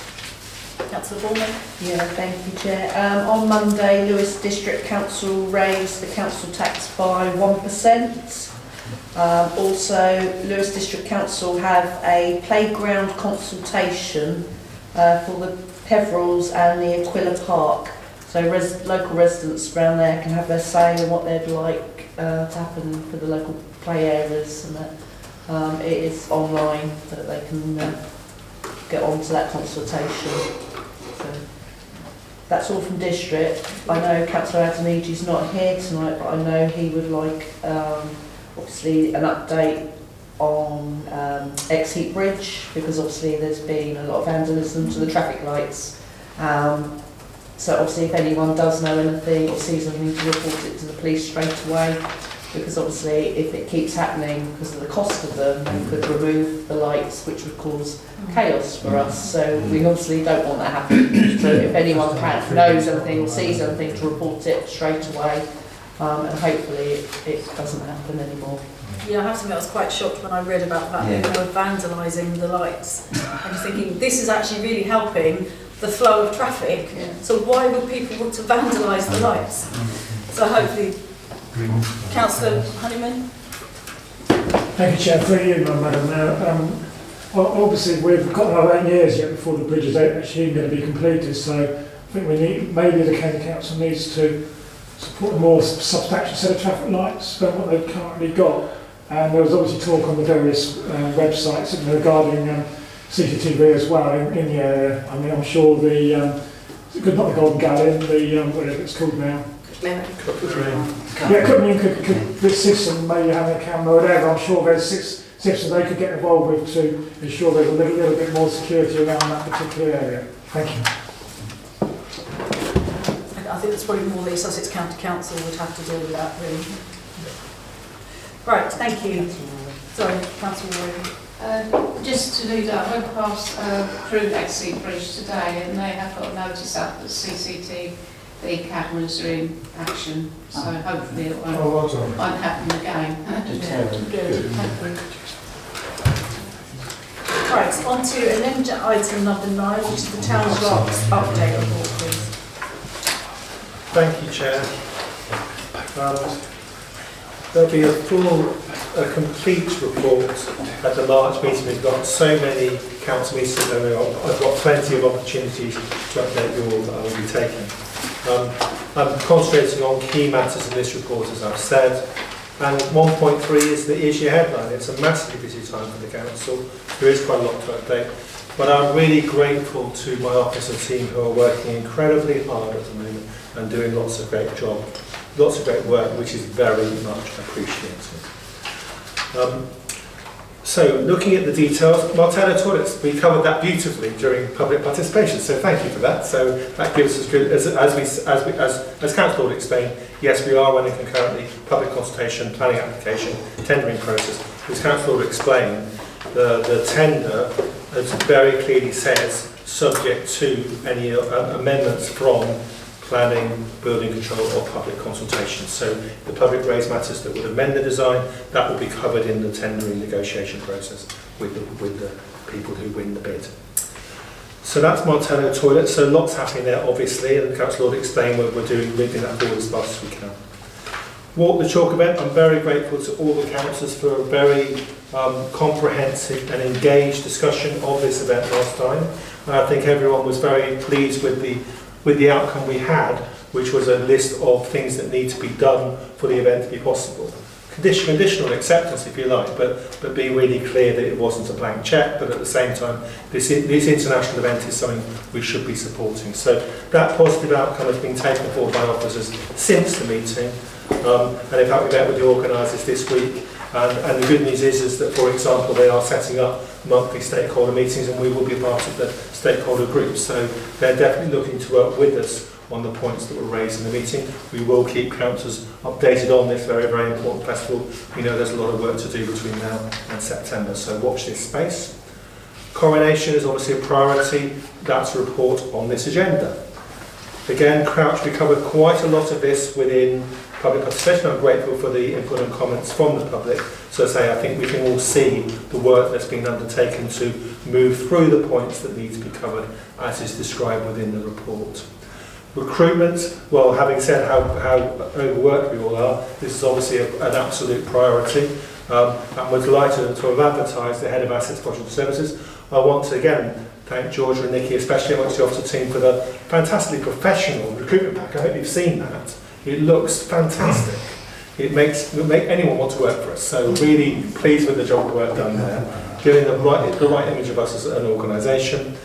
Councillor Ballman. Yeah, thank you, Chair. On Monday, Lewis District Council raised the council tax by 1%. Also, Lewis District Council have a playground consultation for the Peverils and the Aquila Park. So local residents around there can have their say in what they'd like to happen for the local play areas, and that it is online so that they can get on to that consultation. So that's all from district. I know Councillor Adeniji's not here tonight, but I know he would like obviously an update on Exheat Bridge, because obviously there's been a lot of vandalism to the traffic lights. So obviously if anyone does know anything or sees anything, to report it to the police straight away, because obviously if it keeps happening because of the cost of them, you could remove the lights, which would cause chaos for us. So we obviously don't want that happening. So if anyone knows anything or sees anything, to report it straight away, and hopefully it doesn't happen anymore. Yeah, I have to admit I was quite shocked when I read about that. They were vandalising the lights. I'm thinking this is actually really helping the flow of traffic. So why would people want to vandalise the lights? So hopefully, Councillor Honeyman. Thank you, Chair. Through you, Madam Mayor. Obviously, we've got another 8 years yet before the bridge is actually going to be completed. So I think we need, maybe the county council needs to support a more substantial set of traffic lights than what they've currently got. And there was obviously talk on the various websites regarding CCTV as well in the area. I mean, I'm sure the not the Golden Gallon, the whatever it's called now. Yeah, could this system, maybe having a camera or whatever. I'm sure there's systems they could get involved with to ensure there's a little bit more security around that particular area. Thank you. I think it's probably more the Sussex County Council would have to deal with that, really. Right, thank you. Sorry, Councillor Rowe. Just to do that, I went past through Exeter Bridge today, and they have got a notice up that CCTV cameras are in action, so hopefully it won't happen again. Good, thank you. Right, on to agenda item number 9, which is the town clerk's update report, please. Thank you, Chair. There'll be a complete report at the March meeting. We've got so many council meetings and I've got plenty of opportunities to update you all that I will be taking. I'm concentrating on key matters in this report, as I've said, and 1.3 is the issue headline. It's a massively busy time for the council. There is quite a lot to update, but I'm really grateful to my office and team who are working incredibly hard at the moment and doing lots of great work, which is very much appreciated. So, looking at the details, Martello toilets, we covered that beautifully during public participation, so thank you for that. So that gives us good, as Councillor would explain, yes, we are running concurrently public consultation, planning application, tendering process. As Councillor would explain, the tender, as very clearly says, subject to any amendments from planning, building control or public consultation. So the public raised matters that would amend the design, that will be covered in the tendering negotiation process with the people who win the bid. So that's Martello toilet. So lots happening there, obviously, and the Council would explain what we're doing, moving that forward as fast as we can. Walk the Chalk event, I'm very grateful to all the councillors for a very comprehensive and engaged discussion of this event last time. And I think everyone was very pleased with the outcome we had, which was a list of things that need to be done for the event to be possible. Conditional acceptance, if you like, but being really clear that it wasn't a blank cheque, but at the same time, this international event is something we should be supporting. So that positive outcome has been taken forward by officers since the meeting, and in fact we met with the organisers this week, And the good news is that, for example, they are setting up monthly stakeholder meetings, and we will be part of the stakeholder group. So they're definitely looking to work with us on the points that were raised in the meeting. We will keep councillors updated on this very, very important festival. We know there's a lot of work to do between now and September, so watch this space. Coronation is obviously a priority. That's a report on this agenda. Again, Crouch, we covered quite a lot of this within public participation. I'm grateful for the input and comments from the public. So I think we can all see the work that's been undertaken to move through the points that need to be covered as is described within the report. Recruitment, well, having said how overworked we all are, this is obviously an absolute priority. And we're delighted to have advertised the Head of Assets Project Services. I want to again thank Georgia and Nikki, especially amongst the officer team, for the fantastically professional recruitment pack. I hope you've seen that. It looks fantastic. It will make anyone want to work for us. So really pleased with the job work done there, giving the right image of us as an organisation.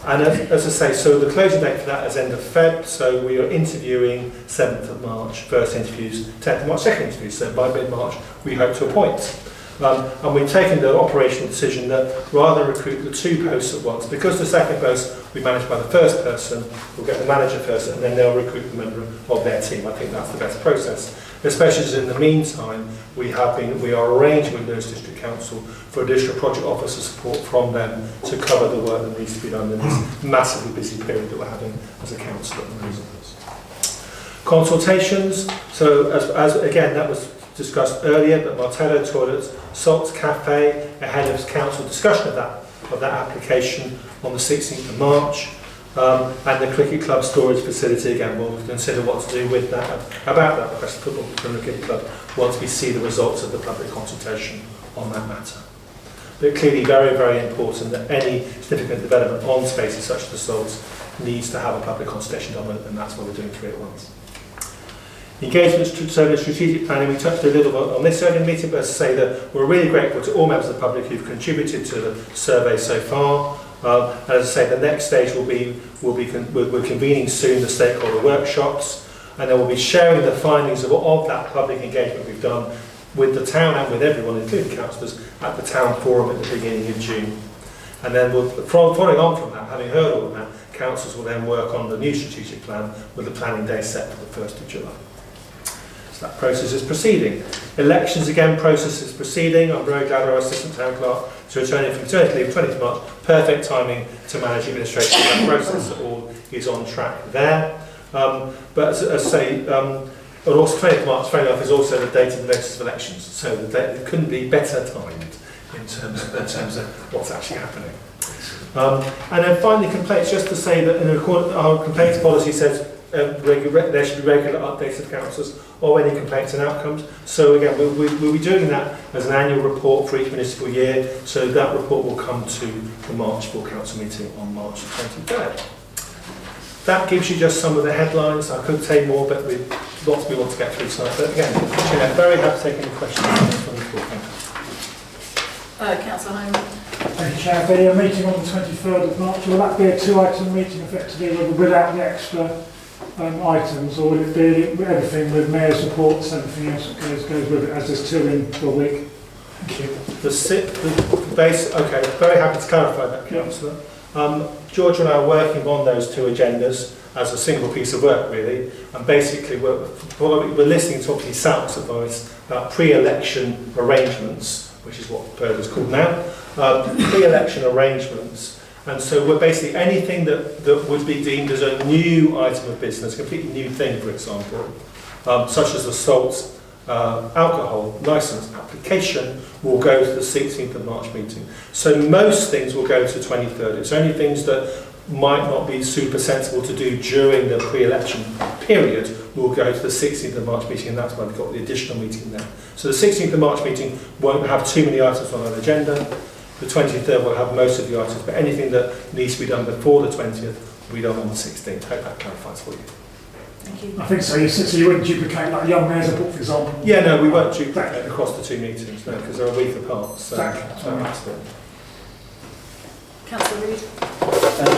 And as I say, so the closing date for that is end of Feb, so we are interviewing 7th of March, first interviews, 10th of March, second interviews, so by mid-March we hope to appoint. And we've taken the operational decision that rather than recruit the 2 posts at once, because the second post we manage by the first person, we'll get the manager first and then they'll recruit the member of their team. I think that's the best process. Especially as in the meantime, we are arranging with Lewis District Council for additional project officer support from them to cover the work that needs to be done in this massively busy period that we're having as a council at the moment. Consultations, so as again that was discussed earlier, but Martello Toilets, Salts Cafe, ahead of council discussion of that application on the 16th of March. And the Cricket Club storage facility, again, we'll consider what to do with that, about that request football from the Cricket Club once we see the results of the public consultation on that matter. But clearly very, very important that any significant development on spaces such as the Salts needs to have a public consultation done, and that's why we're doing 3 at once. Engagement survey, strategic planning, we touched a little bit on this earlier meeting, but as I say that we're really grateful to all members of the public who've contributed to the survey so far. And as I say, the next stage we're convening soon the stakeholder workshops, and then we'll be sharing the findings of that public engagement we've done with the town and with everyone, including councillors, at the town forum at the beginning of June. And then following on from that, having heard all of that, councillors will then work on the new strategic plan with the planning day set for the 1st of July. That process is proceeding. Elections again, process is proceeding. I'm very glad our assistant town clerk is returning from maternity leave 20th March. Perfect timing to manage administration of that process. That all is on track there. But as I say, also 20th March, fair enough, is also the date of the notice of elections. So it couldn't be better timed in terms of what's actually happening. And then finally, complaints. Just to say that our complaints policy says there should be regular updates of councillors or any complaints and outcomes. So again, we'll be doing that as an annual report for each municipal year. So that report will come to the March full council meeting on March 23rd. That gives you just some of the headlines. I could say more, but we've lots we want to get through tonight. But again, Chair, very happy to take any questions from the floor. Councillor Hyman. Thank you, Chair. There'll be a meeting on the 23rd of March. Will that be a 2-item meeting effectively without the extra items, or will it be everything with mayor's reports, everything else that goes with it, as there's 2 in the week? Thank you. The base, okay, very happy to clarify that, Councillor. George and I are working on those 2 agendas as a single piece of work, really, and basically we're listening to obviously SALC's advice about pre-election arrangements, which is what PERD is called now, pre-election arrangements. And so we're basically anything that would be deemed as a new item of business, a completely new thing, for example, such as the Salts alcohol licence application, will go to the 16th of March meeting. So most things will go to 23rd. It's only things that might not be super sensible to do during the pre-election period will go to the 16th of March meeting, and that's why we've got the additional meeting there. So the 16th of March meeting won't have too many items on our agenda. The 23rd will have most of the items, but anything that needs to be done before the 20th will be done on the 16th. Hope that clarifies for you. Thank you. I think so. So you wouldn't duplicate like Young Mayor's report, for example? Yeah, no, we won't duplicate across the 2 meetings, no, because they're a week apart. So that's good. Councillor Reid.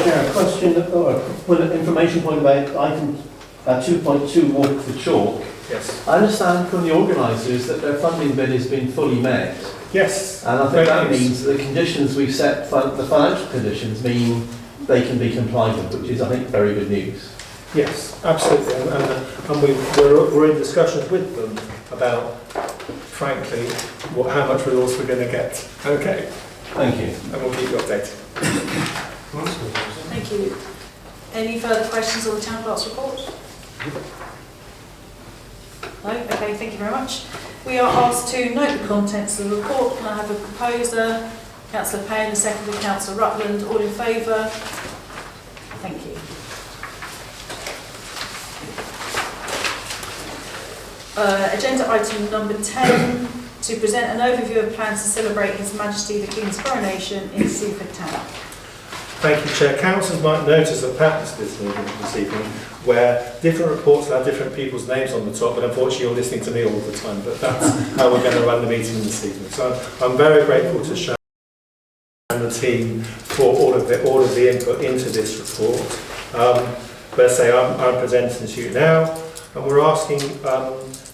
Chair, a question, or an information point about item 2.2 walk the chalk. Yes. I understand from the organisers that their funding bid has been fully met. Yes. And I think that means that the conditions we've set, the financial conditions, mean they can be complied with, which is, I think, very good news. Yes, absolutely. And we're in discussions with them about, frankly, how much resource we're going to get. Okay. Thank you. And we'll keep you updated. Thank you. Any further questions on the town clerk's report? No? Okay, thank you very much. We are asked to note the contents of the report, and I have a proposer, Councillor Payne, a seconder, Councillor Rutland. All in favour? Thank you. Agenda item number 10, to present an overview of plans to celebrate His Majesty the King's coronation in Seaford Town. Thank you, Chair. Councillors might notice a pattern this evening where different reports have different people's names on the top, but unfortunately you're listening to me all the time, but that's how we're going to run the meeting this evening. So I'm very grateful to Sharon and the team for all of the input into this report. But as I say, I'm presenting to you now, and we're asking,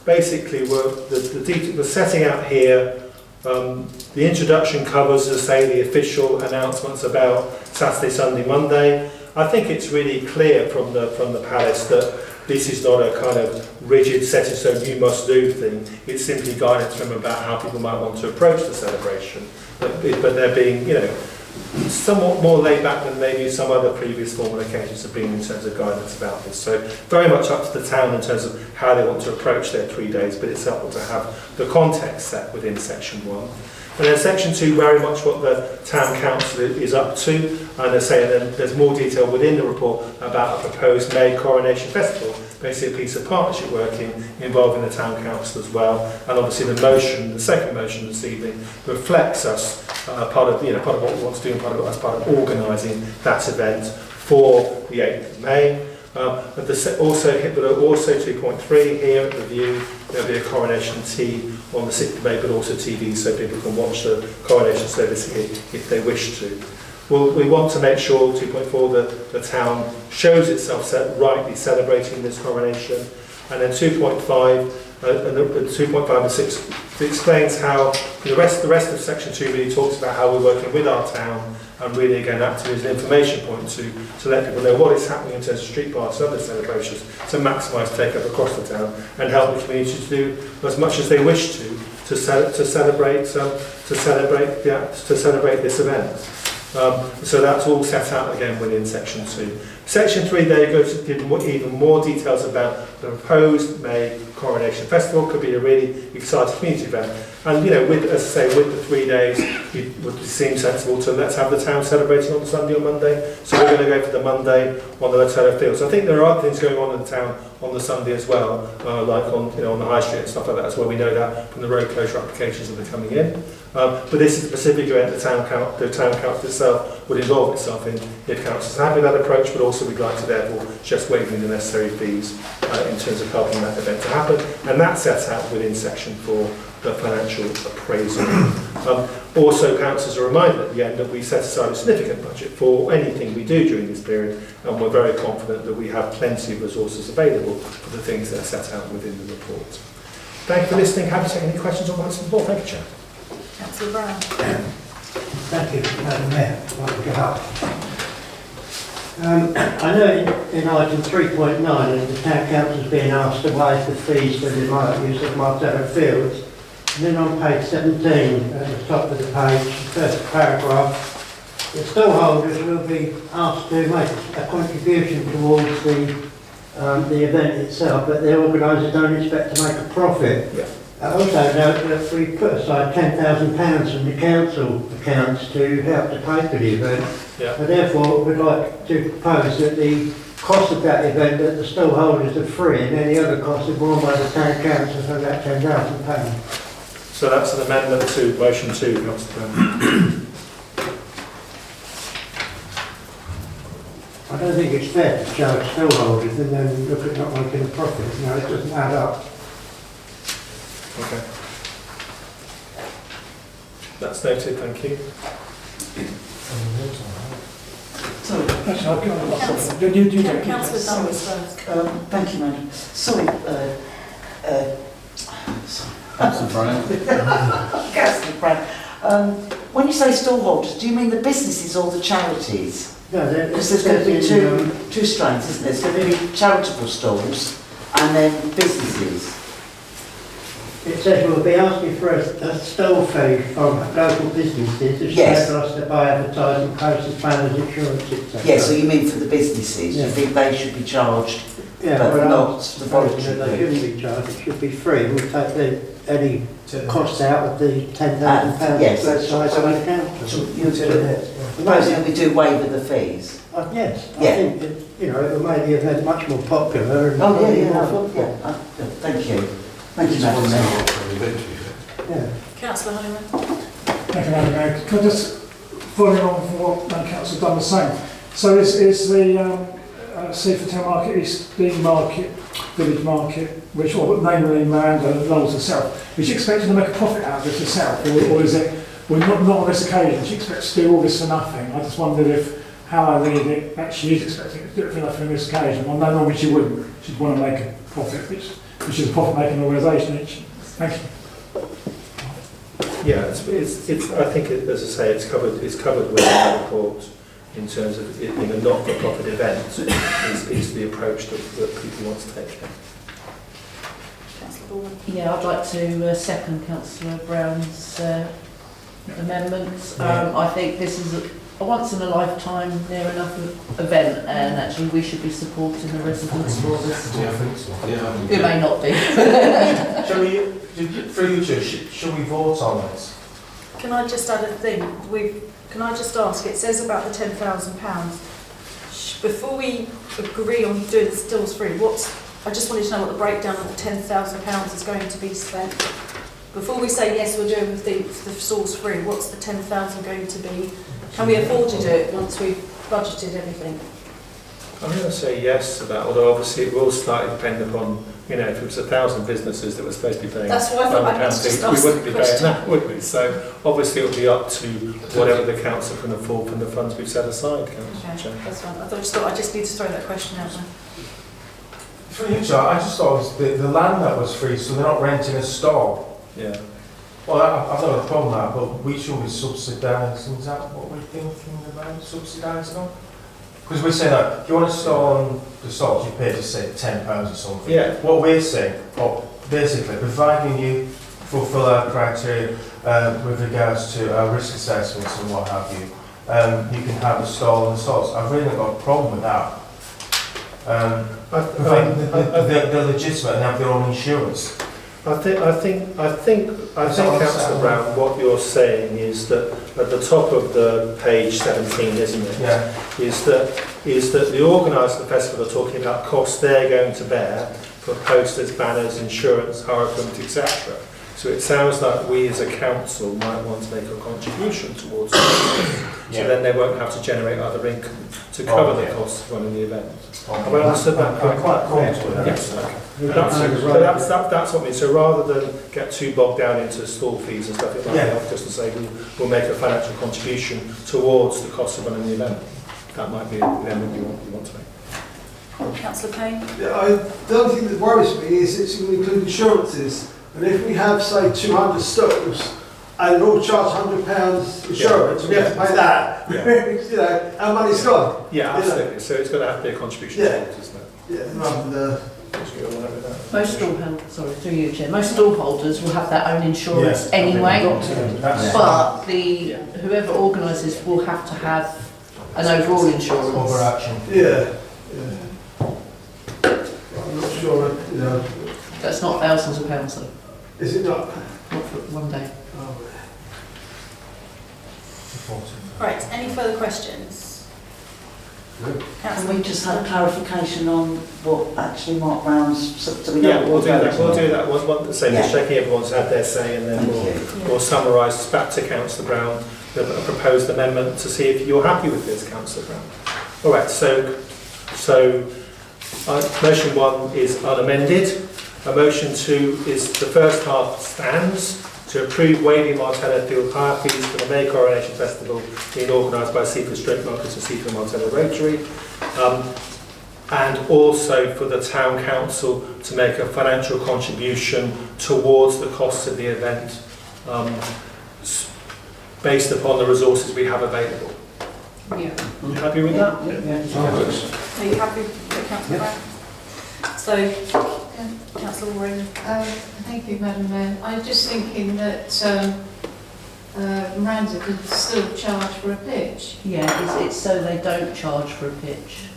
basically, we're setting out here. The introduction covers, as I say, the official announcements about Saturday, Sunday, Monday. I think it's really clear from the palace that this is not a kind of rigid, set in stone, you must do thing. It's simply guidance from them about how people might want to approach the celebration. But they're being, somewhat more laid back than maybe some other previous formal occasions have been in terms of guidance about this. So very much up to the town in terms of how they want to approach their 3 days, but it's helpful to have the context set within section 1. And then section 2, very much what the town council is up to, and I say then there's more detail within the report about a proposed May coronation festival, basically a piece of partnership working involving the town council as well. And obviously the motion, the second motion this evening, reflects us part of what we want to do and part of organising that event for the 8th of May. But also 2.3 here at the View, there'll be a coronation tea on the 6th of May, but also TV so people can watch the coronation service here if they wish to. Well, we want to make sure, 2.4, that the town shows itself rightly celebrating this coronation. And then 2.5 and 2.5 and 6 explains how the rest of section 2 really talks about how we're working with our town, and really again acting as an information point to let people know what is happening in terms of street parties and other celebrations to maximise take-up across the town and help the community to do as much as they wish to celebrate this event. So that's all set out again within section 2. Section 3 there goes to give even more details about the proposed May Coronation Festival. Could be a really exciting community event. And with the 3 days, it would seem sensible to let's have the town celebrating on the Sunday or Monday. So we're going to go for the Monday on the Latello Fields. I think there are other things going on in the town on the Sunday as well, like on the High Street and stuff like that as well. We know that from the road closure applications that are coming in. But this is a specific event the town council itself would involve itself in if council is happy with that approach, but also we'd like to therefore just waiving the necessary fees in terms of helping that event to happen. And that's set out within section 4, the financial appraisal. Also, councillors are reminded at the end that we set aside a significant budget for anything we do during this period, and we're very confident that we have plenty of resources available for the things that are set out within the report. Thank you for listening. Happy to take any questions on what's report. Thank you, Chair. Councillor Brown. Thank you, Madam Mayor. I'd like to get up. I know in item 3.9 that the town council is being asked to waive the fees for the use of Martello Fields. And then on page 17, at the top of the page, the first paragraph, the stallholders will be asked to make a contribution towards the event itself, but the organisers don't expect to make a profit. Yeah. I also note that we put aside £10,000 from the council accounts to help to pay for the event. Yeah. And therefore, we'd like to propose that the cost of that event, that the stallholders are free, and any other costs are borne by the town council for that £10,000. So that's an amendment to motion 2, Councillor Brown. I don't think it's fair to charge stallholders and then look at not making a profit. No, it doesn't add up. Okay. That's noted, thank you. So, Actually, I'll go on. You do it. Councillor Douglas first. Thank you, Madam. Sorry, Councillor Brown. Councillor Brown. When you say stallholders, do you mean the businesses or the charities? No, Because there's going to be two strains, isn't there? There's going to be charitable stalls and then businesses. it says we'll be asking for a stall fee from local businesses who Yes. enable us to buy advertising, posters, banners, insurance, etc. Yeah, so you mean for the businesses? Yeah. You think they should be charged, Yeah, but well, not I'm the proposing that voluntary they fee? shouldn't be charged, it should be free. We'll take any cost out of the £10,000 Yes. website So on we- the council. So you're proposing that we do away with the fees? Yes, I Yeah. think, it would maybe have been much more popular and Oh, yeah, probably yeah, more no, footfall. yeah. Thank you. Thank you, Madam Mayor. Yeah. Councillor Honeyman. Thank you, Madam Mayor. Can I just follow on from what Councillor Dunn was saying? So is the Seaford Town Market, East Dean Market, Village Market, which, or namely Miranda and Knowles herself, is she expecting to make a profit out of this herself, or is it, well, not on this occasion, she expects to do all this for nothing? I just wondered if, how I read it, that she is expecting to do it for nothing on this occasion. Well, no, normally she wouldn't. She'd want to make a profit, which is a profit-making organisation. Thank you. Yeah, I think, as I say, it's covered within the report in terms of it being a not-for-profit event is the approach that people want to take. Councillor Baldwin. Yeah, I'd like to second Councillor Brown's amendments. I think this is a once-in-a-lifetime, near enough event, and actually we should be supporting the residents for this. Yeah, I think so. Yeah. It may not be. Shall we, through you two, shall we vote on this? Can I just add a thing? Can I just ask, it says about the £10,000. Before we agree on doing the stalls free, I just wanted to know what the breakdown of the £10,000 is going to be spent. Before we say yes, we're doing the stalls free, what's the £10,000 going to be? Can we afford to do it once we've budgeted everything? I'm going to say yes to that, although obviously it will slightly depend upon, if it was 1,000 businesses that were supposed to be paying That's why I thought I'd £100 just fees, ask we wouldn't the be paying question. that, would we? So obviously it will be up to whatever the council can afford from the funds we've set aside, Councillor Okay, Chair. that's fine. I just need to throw that question out there. Through you two, I just thought it was the land that was free, so they're not renting a stall. Yeah. Well, I've not got a problem with that, but we should be subsidising. Is that what we're thinking about, subsidising them? Because we're saying that if you want to store on the stalls, you pay just say £10 or something. Yeah. What we're saying, basically, providing you fulfil our criteria with regards to our risk assessments and what have you, you can have a stall on the stalls. I've really not got a problem with that. They're legitimate and have their own insurance. I think, Councillor Brown, what you're saying is that at the top of the page 17, isn't it? Yeah. Is that the organisers of the festival are talking about costs they're going to bear for posters, banners, insurance, horror-films, etc. So it sounds like we as a council might want to make a contribution towards it. So then they won't have to generate other income to cover the costs of running the event. Have I answered that? I'm quite comfortable with that. Yes, okay. That's what I mean. So rather than get too bogged down into stall fees and stuff, it might be helpful just to say we'll make a financial contribution towards the cost of running the event. That might be the amendment you want to make. Councillor Payne? The only thing that worries me is it's going to include insurances. And if we have, say, 200 stalls, and all charge £100 insurance, we have to pay that. Yeah. Our money's gone. Yeah, absolutely. So it's got to have to be a contribution towards, isn't it? Yeah, rather than Most stallholders will have their own insurance anyway, but whoever organises will have to have an overall insurance. Overaction. Yeah. I'm not sure, That's not thousands of pounds though. Is it not? Not for one day. Right, any further questions? Can we just have clarification on what actually Mark Brown's, so we know Yeah, what we'll do we're that. voting We'll on? do that. One saying just checking everyone's had their say, and then we'll summarise back to Councillor Brown the proposed amendment to see if you're happy with this, Councillor Brown. All right. So motion 1 is unamended. Motion 2 is the first half stands, to approve waiving Martello Field hire fees for the May Coronation Festival being organised by Seaford Street Markets and Seaford Martello Rotary, and also for the Town Council to make a financial contribution towards the costs of the event based upon the resources we have available. Yeah. Are you happy with that? Are you happy with Councillor Brown? So, Councillor Warren. Thank you, Madam Mayor. I'm just thinking that Miranda could still charge for a pitch. Yeah, it's so they don't charge for a pitch.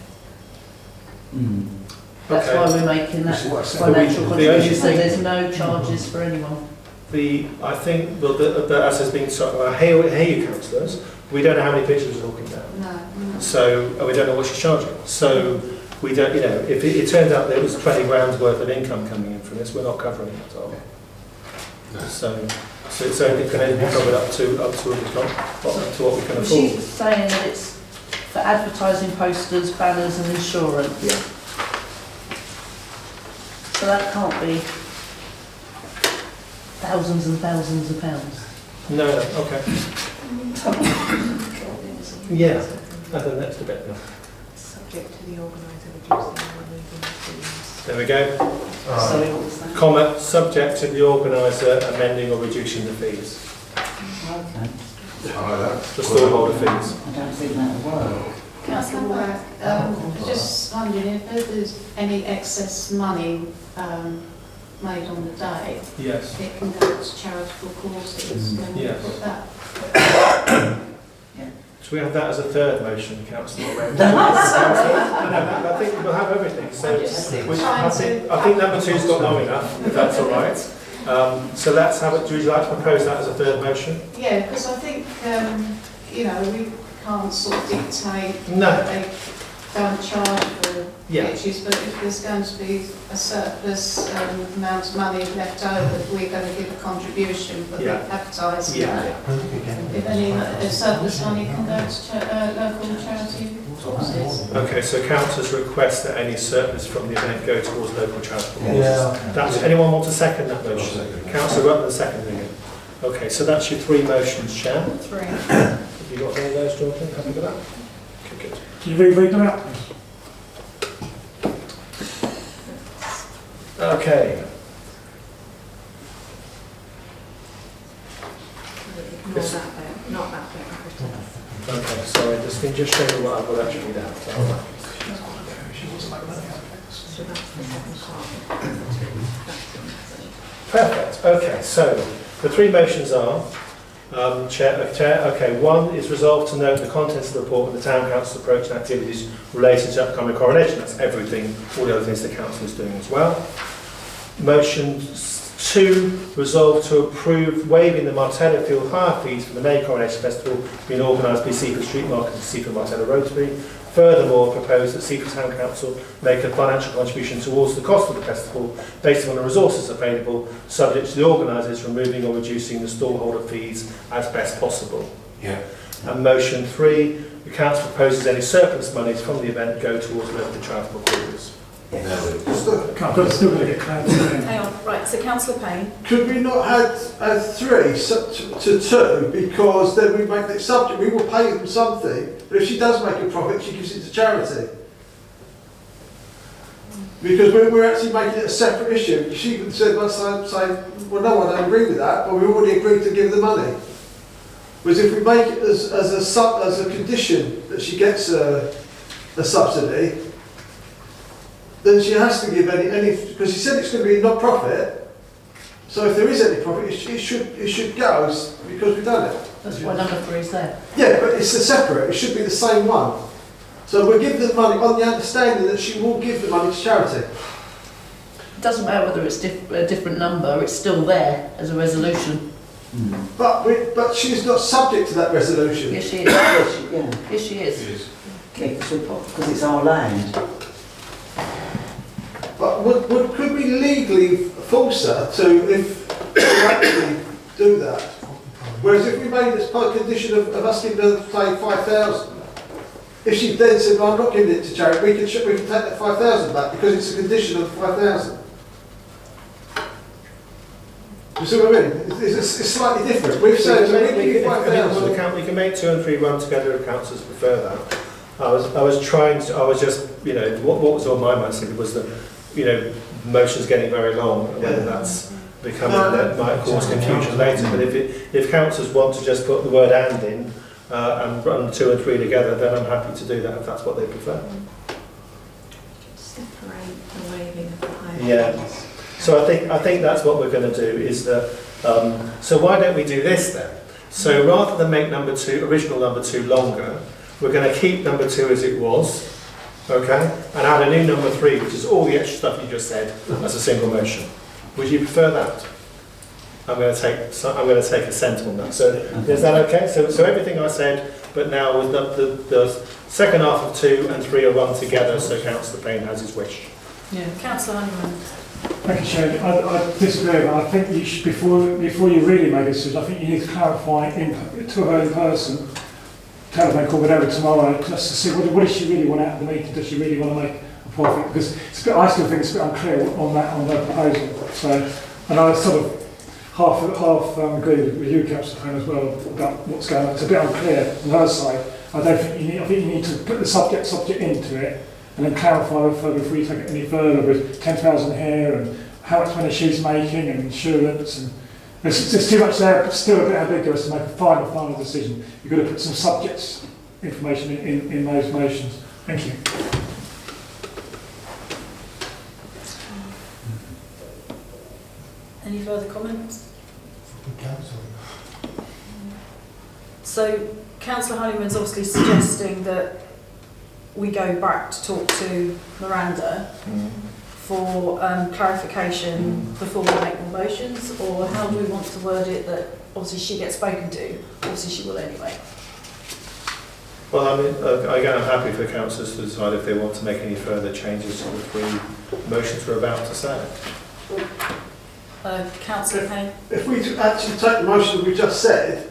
That's Okay. why we're making that financial contribution, so there's no charges for anyone. I think, well, as has been sort of, I hear you, councillors, we don't know how many pitches we're talking about. No. So, and we don't know what she's charging. So, we don't, you know, if it turns out there was 20 grand's worth of income coming in from this, we're not covering it at all. So it's only can only be covered up to what we can afford. She's saying that it's for advertising, posters, banners and insurance. Yeah. So that can't be thousands and thousands of pounds. No, okay. Yeah, and the next bit. Subject to the organiser reducing or removing the fees. There we go. Sorry, what was that? Comment, subject to the organiser amending or reducing the fees. Okay. The stallholder fees. I don't think that'll work. Councillor Warren, just wondering if there's any excess money made on the day, Yes. it can go to charitable causes. Can we Yes. put that? Should we have that as a third motion, Councillor Wren? I think we'll have everything. So I think number two's got long enough, if that's all right. So let's have it. Would you like to propose that as a third motion? Yeah, because I think, you know, we can't sort of dictate No. that they don't charge for Yeah. pitches, but if there's going to be a surplus amount of money left over, we're going to give a contribution for the advertising. Yeah. If any surplus money can go to local charity causes. Okay, so councillors request that any surplus from the event go towards local charitable causes. Yeah. That's, anyone want to second that motion? Councillor Rutland seconding it. Okay, so that's your three motions, Chair. Three. Have you got any of those, Jonathan? Happy with that? Okay, good. Can you read them out? Okay. Ignore that bit, not that bit. Okay, sorry, just show me what I've got actually down. So that's the second part. Perfect. Okay, so the three motions are, Chair, okay, one is resolved to note the contents of the report and the Town Council's approach and activities related to upcoming coronation. That's everything, all the other things the Council is doing as well. Motion 2, resolved to approve waiving the Martello Field hire fees for the May Coronation Festival being organised by Seaford Street Market and Seaford Martello Rotary. Furthermore, propose that Seaford Town Council make a financial contribution towards the cost of the festival based on the resources available, subject to the organisers removing or reducing the stallholder fees as best possible. Yeah. And motion 3, the council proposes any surplus monies from the event go towards local charitable causes. I've still got to get clarity. Hang on, right, so Councillor Payne. Could we not add 3 to 2, because then we make it subject, we will pay them something, but if she does make a profit, she gives it to charity. Because we're actually making it a separate issue. She could say, well, no, I don't agree with that, but we already agreed to give the money. Whereas if we make it as a condition that she gets a subsidy, then she has to give any because she said it's going to be not-profit. So if there is any profit, it should go because we've done it. That's why number 3 is there. Yeah, but it's a separate. It should be the same one. So we'll give the money on the understanding that she will give the money to charity. It doesn't matter whether it's a different number, it's still there as a resolution. But she's not subject to that resolution. Yes, she is. Yes, she is. Because it's our land. But could we legally force her to actually do that? Whereas if we made this part condition of us giving her, say, 5,000, if she then said, well, I'm not giving it to charity, we can take that 5,000 back because it's a condition of 5,000. You see what I mean? It's slightly different. We've said we £5,000. can make 2 and 3 run together if councillors prefer that. I was just, you know, what was on my mind simply was that, you know, motion's getting very long, and whether that's becoming, that might cause confusion later. But if councillors want to just put the word "and" in and run 2 and 3 together, then I'm happy to do that if that's what they prefer. Separate the waiving of the higher Yeah. fees. So I think that's what we're going to do is that. So why don't we do this then? So rather than make original number 2 longer, we're going to keep number 2 as it was, okay, and add a new number 3, which is all the extra stuff you just said, as a single motion. Would you prefer that? I'm going to take assent on that. So is that okay? So everything I said, but now with the second half of 2 and 3 are run together, so Councillor Payne has his wish. Yeah. Councillor Honeyman. Thank you, Chair. I disagree, but I think you should, before you really make a decision, I think you need to clarify to her in person, telephone call, whatever, tomorrow, just to see what does she really want out of the meeting. Does she really want to make a profit? Because I still think it's a bit unclear on the proposal. So, and I sort of half agree with you, Councillor Payne, as well about what's going on. It's a bit unclear on her side. I think you need to put the subject into it, and then clarify further before you take it any further with 10,000 here and how much money she's making and insurance, and there's too much there, but still a bit ambiguous to make a final decision. You've got to put some subjects information in those motions. Thank you. Any further comments? So Councillor Honeyman's obviously suggesting that we go back to talk to Miranda for clarification before we make more motions, or how do we want to word it that obviously she gets spoken to? Obviously she will anyway. Well, I mean, again, I'm happy for councillors to decide if they want to make any further changes to the 3 motions we're about to say. Councillor Payne? If we actually take the motion that we just said,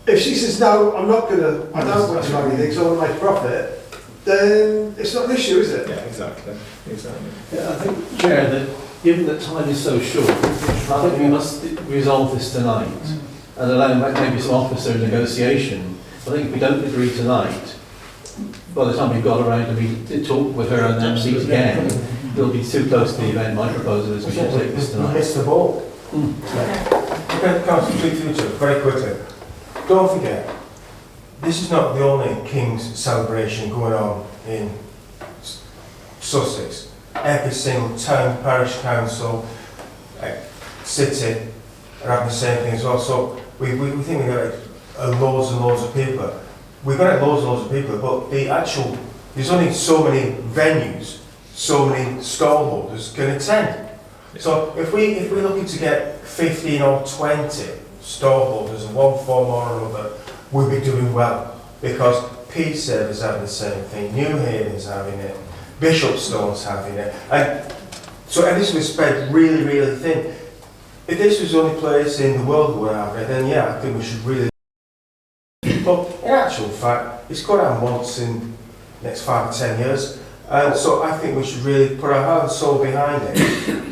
if she says no, I don't want to do anything, so I want to make a profit, then it's not an issue, is it? Yeah, exactly. Yeah, I think, Chair, that given that time is so short, I think we must resolve this tonight and allow maybe some officer negotiation. I think if we don't agree tonight, by the time we've got around to talk with her and then meet again, it'll be too close to the event. My proposal is we should take this tonight. Missed the ball. Okay, Councillor Future, very quickly. Don't forget, this is not the only King's celebration going on in Sussex. Every single town, parish council, city are having the same thing as well. So we think we've got loads and loads of people. We've got loads and loads of people, but there's only so many venues, so many stallholders can attend. So if we're looking to get 15 or 20 stallholders in one form or another, we'll be doing well, because Peacehaven is having the same thing, New Haven's having it, Bishopstone's having it, and so this was spread really, really thin. If this was the only place in the world who were having it, then yeah, I think we should really. But in actual fact, it's got on once in the next 5 or 10 years, and so I think we should really put our heart and soul behind it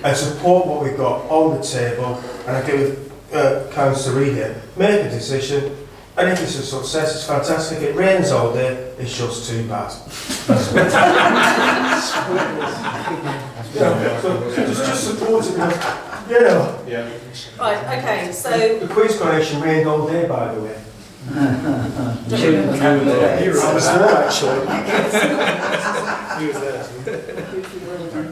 and support what we've got on the table. And I agree with Councillor Reid here, make a decision, and if it's a success, it's fantastic. If it rains all day, it's just too bad. So just support it, you know. Yeah. Right, okay, so... The Queen's coronation rained all day, by the way. I was there, actually. He was there.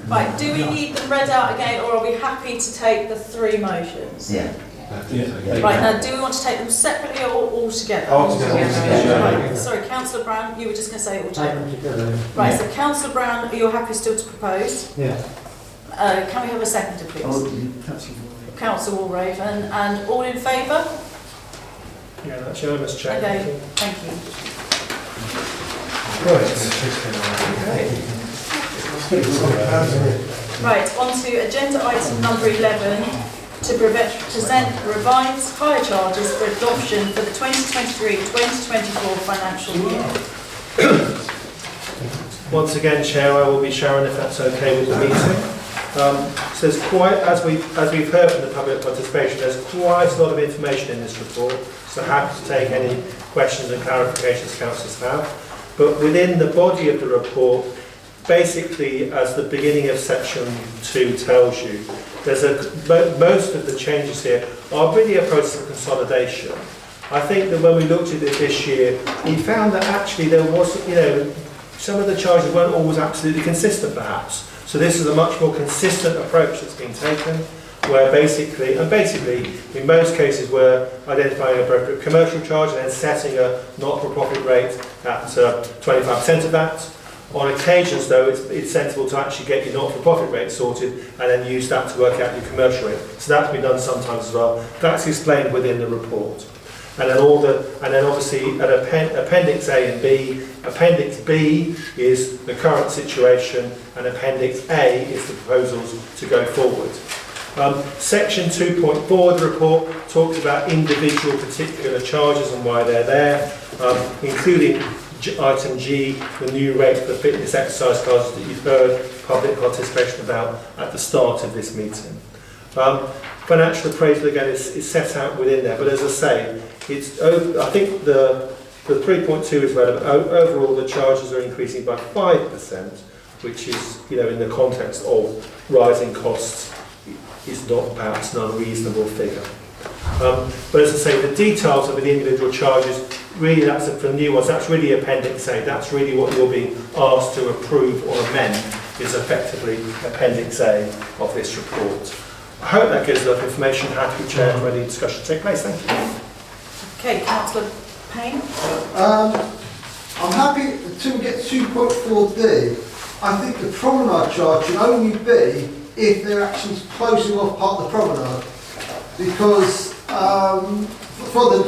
Right, do we need them read out again, or are we happy to take the 3 motions? Yeah. Right, now do we want to take them separately or all together? All together. Right, sorry, Councillor Brown, you were just going to say all together. Right, so Councillor Brown, you're happy still to propose? Yeah. Can we have a seconder, please? Councillor Walraven, and all in favour? Yeah, that's unanimous, Chair. Okay, thank you. Right, on to agenda item number 11, to present revised hire charges for adoption for the 2023-2024 financial year. Once again, Chair, I will be Sharon, if that's okay with the meeting. So there's quite, as we've heard from the public participation, there's quite a lot of information in this report, so happy to take any questions and clarifications councillors have. But within the body of the report, basically, as the beginning of section 2 tells you, most of the changes here are really a process of consolidation. I think that when we looked at it this year, we found that actually there was, some of the charges weren't always absolutely consistent perhaps. So this is a much more consistent approach that's been taken, where basically, in most cases, we're identifying an appropriate commercial charge and then setting a not-for-profit rate at 25% of that. On occasions, though, it's sensible to actually get your not-for-profit rate sorted and then use that to work out your commercial rate. So that's been done sometimes as well. That's explained within the report. And then obviously at Appendix A and B, Appendix B is the current situation and Appendix A is the proposals to go forward. Section 2.4 of the report talks about individual particular charges and why they're there, including item G, the new rate for fitness exercise classes that you've heard public participation about at the start of this meeting. Financial appraisal again is set out within there, but as I say, I think the 3.2 is relevant. Overall, the charges are increasing by 5%, which is, in the context of rising costs, is not perhaps an unreasonable figure. But as I say, the details of the individual charges, really that's for new ones, that's really Appendix A, that's really what you're being asked to approve or amend, is effectively Appendix A of this report. I hope that gives enough information. Happy Chair for any discussion to take place. Thank you. Okay, Councillor Payne. I'm happy to get 2.4D. I think the promenade charge should only be if they're actually closing off part of the promenade, because for the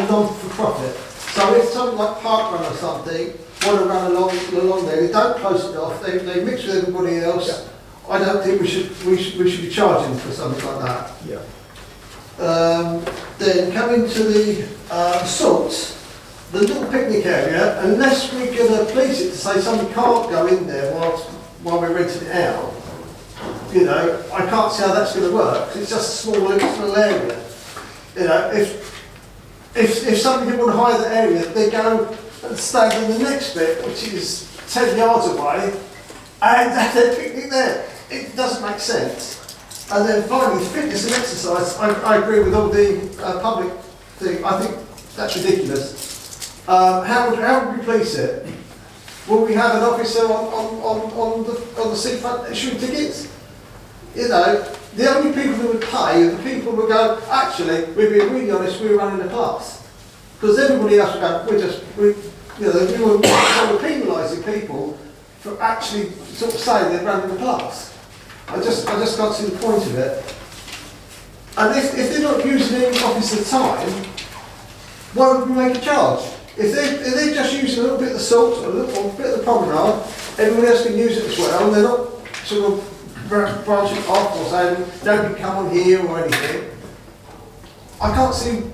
non-for-profit. So if something like Parkrun or something want to run along there, they don't close it off. They mix with everybody else. Yeah. I don't think we should be charging for something like that. Yeah. Then coming to the salts, the little picnic area, unless we're going to police it to say somebody can't go in there while we're renting it out, I can't see how that's going to work. It's just a small area. If somebody didn't want to hire the area, they go and stay in the next bit, which is 10 yards away, and have their picnic there. It doesn't make sense. And then finally, fitness and exercise. I agree with all the public thing. I think that's ridiculous. How would we police it? Will we have an officer on the seafront issuing tickets? The only people who would pay are the people who would go, actually, we're being really honest, we're running a class. Because everybody else would go, we're penalising people for actually sort of saying they're running a class. I just can't see the point of it. And if they're not using any officer time, why would we make a charge? If they're just using a little bit of the salt or a little bit of the promenade, everyone else can use it as well, and they're not sort of branching off or saying, nobody come on here or anything. I can't see,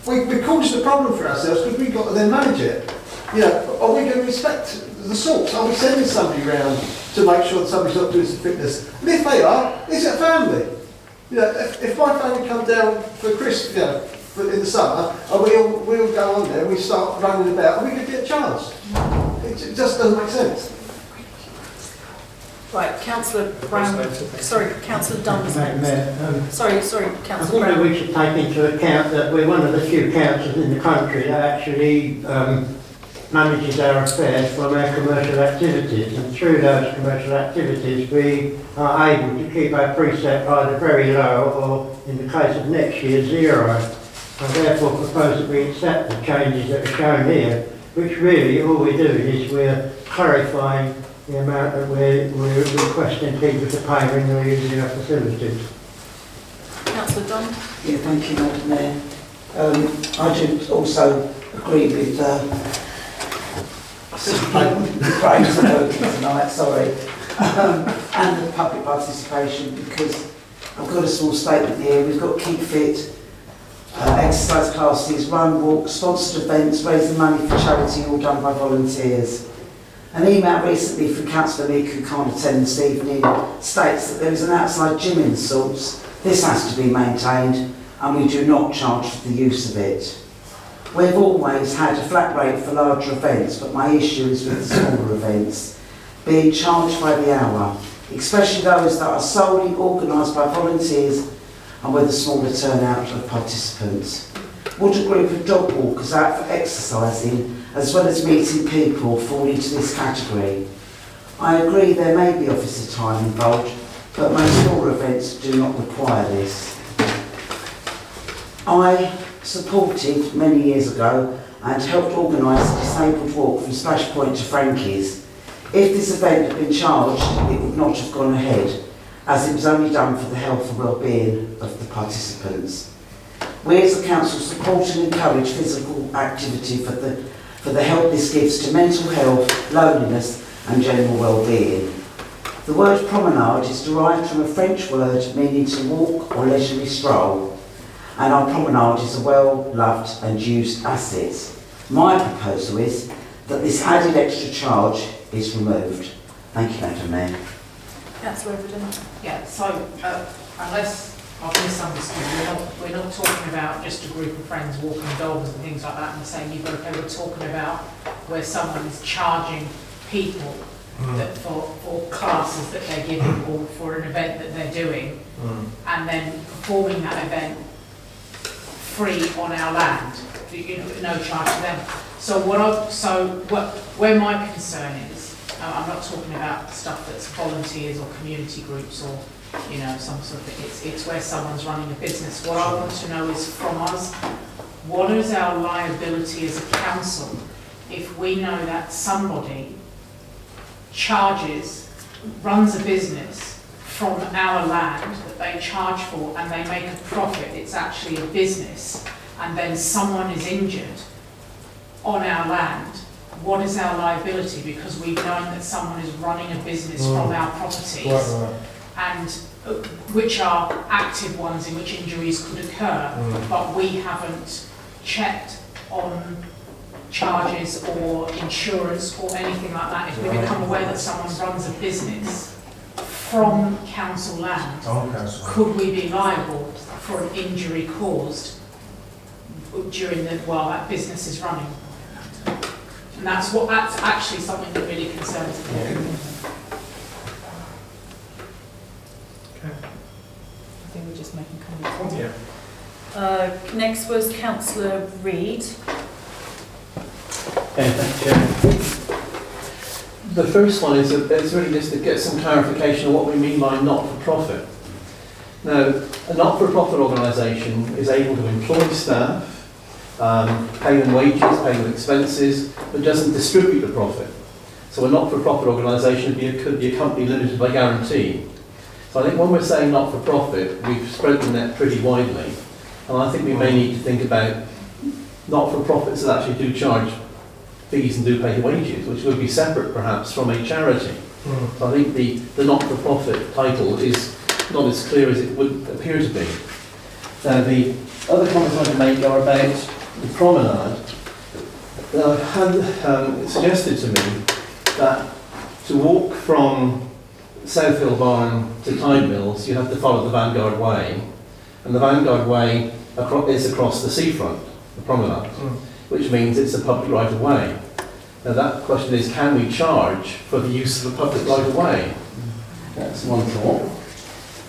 we're causing a problem for ourselves because we've got to then manage it. Are we going to respect the salts? Are we sending somebody around to make sure that somebody's not doing some fitness? And if they are, it's a family. If my family come down for Christmas, in the summer, and we'll go on there, we start running about, and we could get charged. It just doesn't make sense. Right, Councillor Brown. Sorry, Councillor Dunn. Sorry, Councillor Brown. I think that we should take into account that we're one of the few councils in the country that actually manages our affairs from our commercial activities, and through those commercial activities we are able to keep our precept either very low or, in the case of next year, zero. I therefore propose that we accept the changes that are shown here, which really all we're doing is we're clarifying the amount that we're requesting people to pay when they're using our facilities. Councillor Dunn. Yeah, thank you, Madam Mayor. I do also agree with Craig's working tonight, sorry, and the public participation, because I've got a small statement here. We've got Keep Fit, exercise classes, run, walk, sponsored events, raising money for charity, all done by volunteers. An email recently from Councillor Meek, who can't attend this evening, states that there is an outside gym in the Salts. This has to be maintained and we do not charge for the use of it. We've always had a flat rate for larger events, but my issue is with the smaller events, being charged by the hour, especially those that are solely organised by volunteers and with a smaller turnout of participants. Would a group of dog walkers out for exercising, as well as meeting people, fall into this category? I agree there may be officer time involved, but most smaller events do not require this. I supported many years ago and helped organise a disabled walk from Splash Point to Frankie's. If this event had been charged, it would not have gone ahead, as it was only done for the health and well-being of the participants. We as a council support and encourage physical activity for the help this gives to mental health, loneliness and general well-being. The word promenade is derived from a French word meaning to walk or leisurely stroll, and our promenade is a well-loved and used asset. My proposal is that this added extra charge is removed. Thank you, Madam Mayor. Councillor Overton. Yeah, so unless I've misunderstood, we're not talking about just a group of friends walking dogs and things like that and saying you've got to pay. We're talking about where someone is charging people that for classes that they're giving or for an event that they're doing and then performing that event free on our land, you know, no charge to them. So where my concern is, I'm not talking about stuff that's volunteers or community groups or, you know, some sort of thing. It's where someone's running a business. What I want to know is from us, what is our liability as a council if we know that somebody runs a business from our land that they charge for and they make a profit, it's actually a business, and then someone is injured on our land, what is our liability? Because we've known that someone is running a business from our properties, and which are active ones in which injuries could occur, but we haven't checked on charges or insurance or anything like that. If we become aware that someone runs a business from council land, could we be liable for an injury caused while that business is running? And that's actually something that really concerns me. I think we're just making comments. Next was Councillor Reid. Thank you, Chair. The first one is really just to get some clarification on what we mean by not-for-profit. Now, a not-for-profit organisation is able to employ staff, pay them wages, pay them expenses, but doesn't distribute the profit. So a not-for-profit organisation could be a company limited by guarantee. So I think when we're saying not-for-profit, we've spread the net pretty widely. And I think we may need to think about not-for-profits that actually do charge fees and do pay wages, which would be separate perhaps from a charity. So I think the not-for-profit title is not as clear as it would appear to be. Now the other comments I want to make are about the promenade. I've had suggested to me that to walk from South Hill Barn to Tide Mills, you have to follow the Vanguard Way, and the Vanguard Way is across the seafront, the promenade, which means it's a public right of way. Now that question is, can we charge for the use of a public right of way? That's one thought.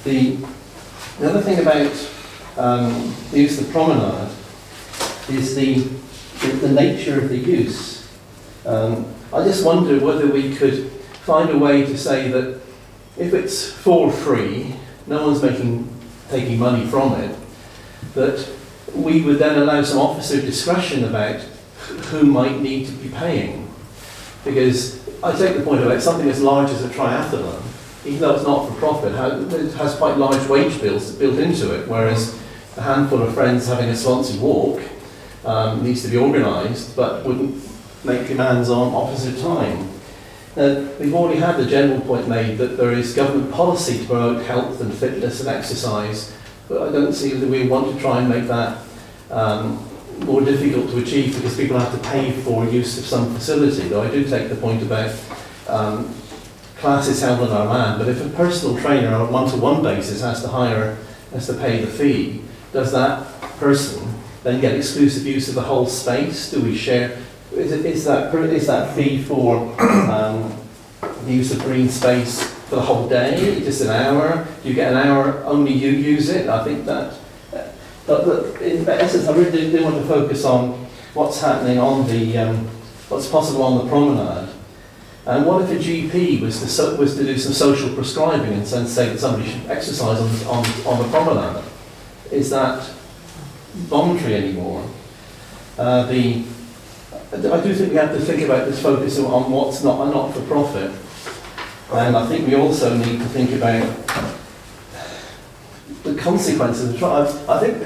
The other thing about the use of the promenade is the nature of the use. I just wonder whether we could find a way to say that if it's for free, no one's taking money from it, that we would then allow some officer discretion about who might need to be paying. Because I take the point about something as large as a triathlon, even though it's not for profit, it has quite large wage bills built into it, whereas a handful of friends having a sponsored walk needs to be organised, but wouldn't make demands on officer time. We've already had the general point made that there is government policy to promote health and fitness and exercise, but I don't see that we want to try and make that more difficult to achieve because people have to pay for use of some facility, though I do take the point about classes held on our land, but if a personal trainer on a one-to-one basis has to pay the fee, does that person then get exclusive use of the whole space? Do we share? Is that fee for the use of green space for the whole day, just an hour? Do you get an hour only you use it? I think that. But in essence, I really do want to focus on what's happening on the what's possible on the promenade. And what if a GP was to do some social prescribing and say that somebody should exercise on the promenade? Is that voluntary anymore? I do think we have to think about this focus on what's not a not-for-profit. And I think we also need to think about the consequences of I think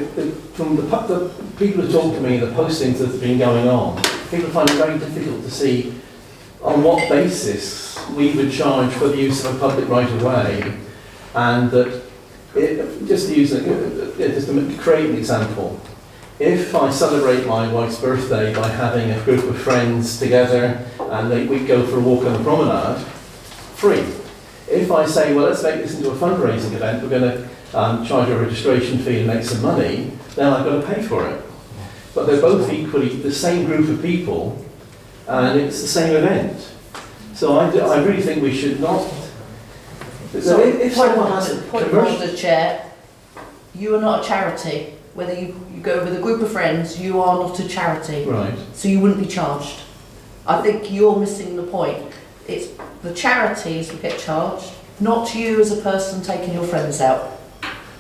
from the people who talk to me, the postings that have been going on, people find it very difficult to see on what basis we would charge for the use of a public right-of-way, and that, just to create an example, if I celebrate my wife's birthday by having a group of friends together and we go for a walk on the promenade, free. If I say, well, let's make this into a fundraising event, we're going to charge a registration fee and make some money, then I've got to pay for it. But they're both equally the same group of people, and it's the same event. So I really think we should not. So if someone has a point of order, Chair, you are not a charity. Whether you go with a group of friends, you are not a charity. Right. So you wouldn't be charged. I think you're missing the point. It's the charities who get charged, not you as a person taking your friends out.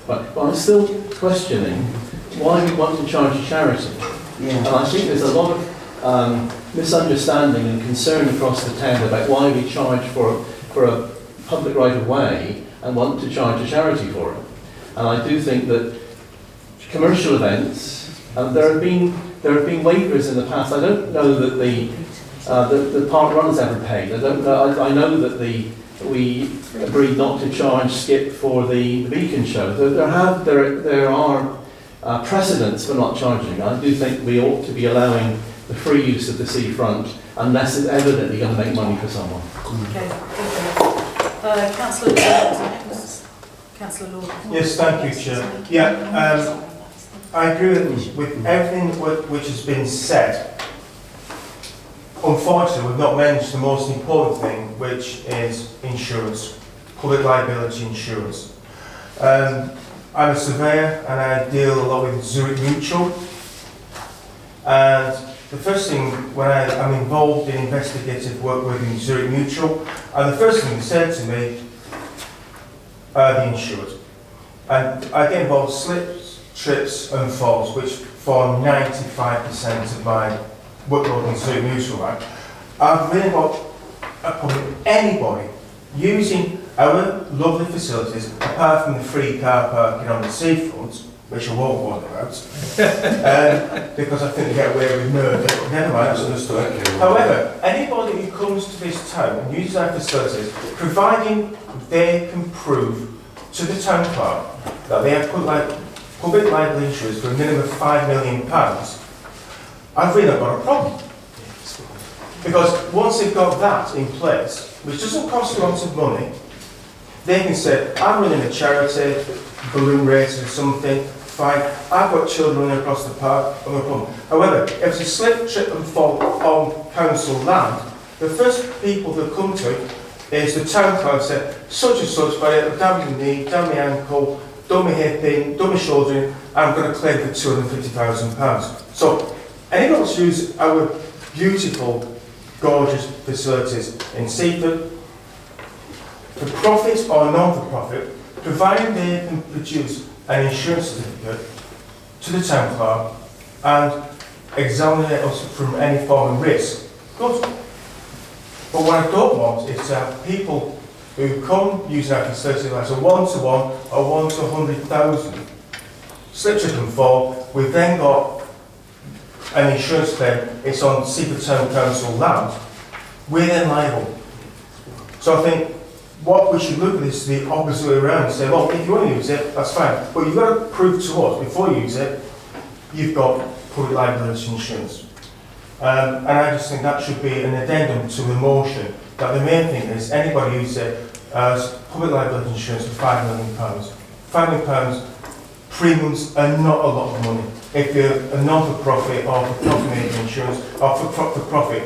But I'm still questioning why we want to charge a charity. Yeah. And I think there's a lot of misunderstanding and concern across the town about why we charge for a public right of way and want to charge a charity for it. And I do think that commercial events, there have been waivers in the past. I don't know that the park runners ever paid. I know that we agreed not to charge Skip for the beacon show. There are precedents for not charging. I do think we ought to be allowing the free use of the seafront unless it's evidently going to make money for someone. Okay, thank you. Councillor Lord. Councillor Lord. Yes, thank you, Chair. Yeah, I agree with everything which has been said. Unfortunately, we've not mentioned the most important thing, which is insurance, public liability insurance. I'm a surveyor and I deal a lot with Zurich Mutual. And the first thing, when I'm involved in investigative work with Zurich Mutual, and the first thing they said to me, are the insured. And I get involved slips, trips and falls, which form 95% of my workload in Zurich Mutual. Right? I've really got anybody using our lovely facilities, apart from the free car parking on the seafront, which I won't warn about, because I think they get away with murder, but never mind, that's understood. However, anybody who comes to this town and uses our facilities, providing they can prove to the town clerk that they have public liability insurance for a minimum of £5 million, I've really got a problem. Because once they've got that in place, which doesn't cost a lot of money, they can say, I'm running a charity, balloon race or something, fine, I've got children running across the park, no problem. However, if it's a slip, trip and fall on council land, the first people that come to it is the town clerk say, such and such, by I've done my knee, done my ankle, done my hip in, done my shoulder in, I'm going to claim for £250,000. So, anyone else use our beautiful, gorgeous facilities in Seaford, for profit or non-for-profit, providing they can produce an insurance certificate to the town clerk and examine us from any form of risk. Good. But what I don't want is to have people who come using our facility like a 1-to-1 or 1 to 100,000 slip, trip and fall. We've then got an insurance claim, it's on Seaford Town Council land, we're then liable. So I think what we should look at is the opposite way around and say, well, if you want to use it, that's fine. But you've got to prove to us, before you use it, you've got public liability insurance. And I just think that should be an addendum to the motion. That the main thing is anybody who's public liability insurance for £5 million. £5 million premiums are not a lot of money. If you're a non-for-profit or for-profit making insurance or for-profit,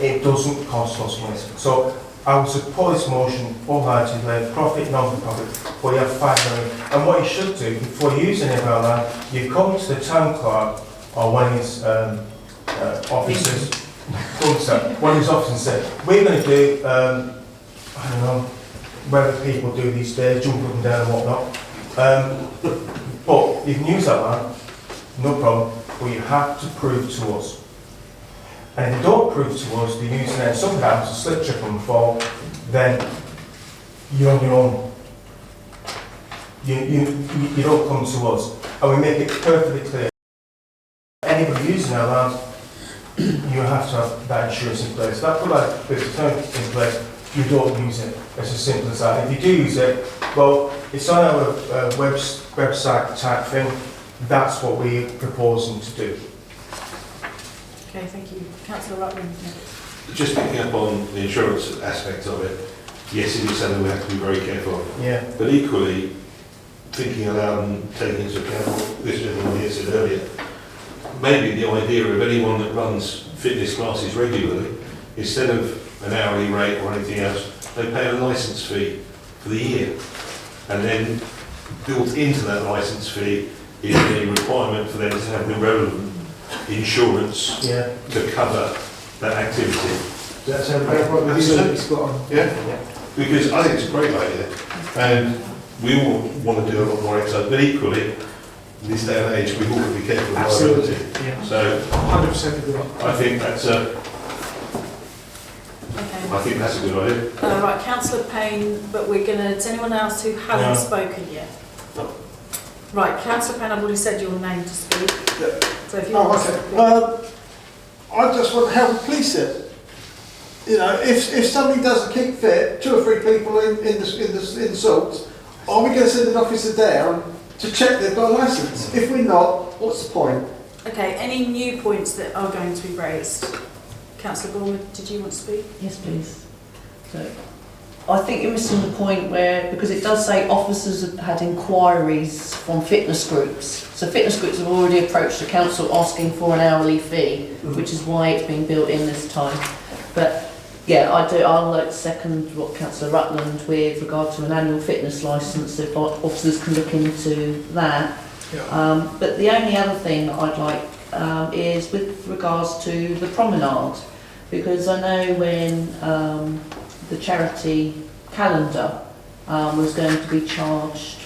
it doesn't cost us money. So I would support this motion wholeheartedly, profit, non-for-profit, but you have £5 million. And what you should do before you use any of our land, you come to the town clerk or one of his officers, one of his officers and say, we're going to do, I don't know, whether people do these days, jump up and down and whatnot. But you can use that land, no problem, but you have to prove to us. And if you don't prove to us they're using it, something happens, a slip, trip and fall, then you're on your own. You don't come to us. And we make it perfectly clear. Anybody using our land, you have to have that insurance in place. That put like this term in place, you don't use it. It's as simple as that. If you do use it, well, it's on our website type thing. That's what we're proposing to do. Okay, thank you. Councillor Rutland. Just picking up on the insurance aspect of it, yes, it is something we have to be very careful of. Yeah. But equally, thinking aloud and taking into account what this gentleman here said earlier, maybe the idea of anyone that runs fitness classes regularly, instead of an hourly rate or anything else, they pay a licence fee for the year. And then built into that licence fee is the requirement for them to have the relevant insurance to cover that activity. That's spot on. Yeah? Because I think it's a great idea. And we all want to do a lot more exercise, but equally, in this day and age, we've all got to be careful of Absolutely. liability. Yeah. So 100% agree. I think that's a good idea. Right, Councillor Payne, but we're going to, is anyone else who hasn't spoken yet? No. Right, Councillor Payne, I've already said your name to speak. Yeah. So if you want to speak. I just want to help police it. You know, if somebody doesn't keep fit, 2 or 3 people in the salts, are we going to send an officer down to check they've got a licence? If we're not, what's the point? Okay, any new points that are going to be raised? Councillor Gorman, did you want to speak? Yes, please. So, I think you're missing the point where, because it does say officers have had inquiries from fitness groups. So fitness groups have already approached the council asking for an hourly fee, which is why it's been built in this time. But yeah, I'll like to second what Councillor Rutland with regard to an annual fitness licence, if officers can look into that. Yeah. But the only other thing that I'd like is with regards to the promenade, because I know when the charity calendar was going to be charged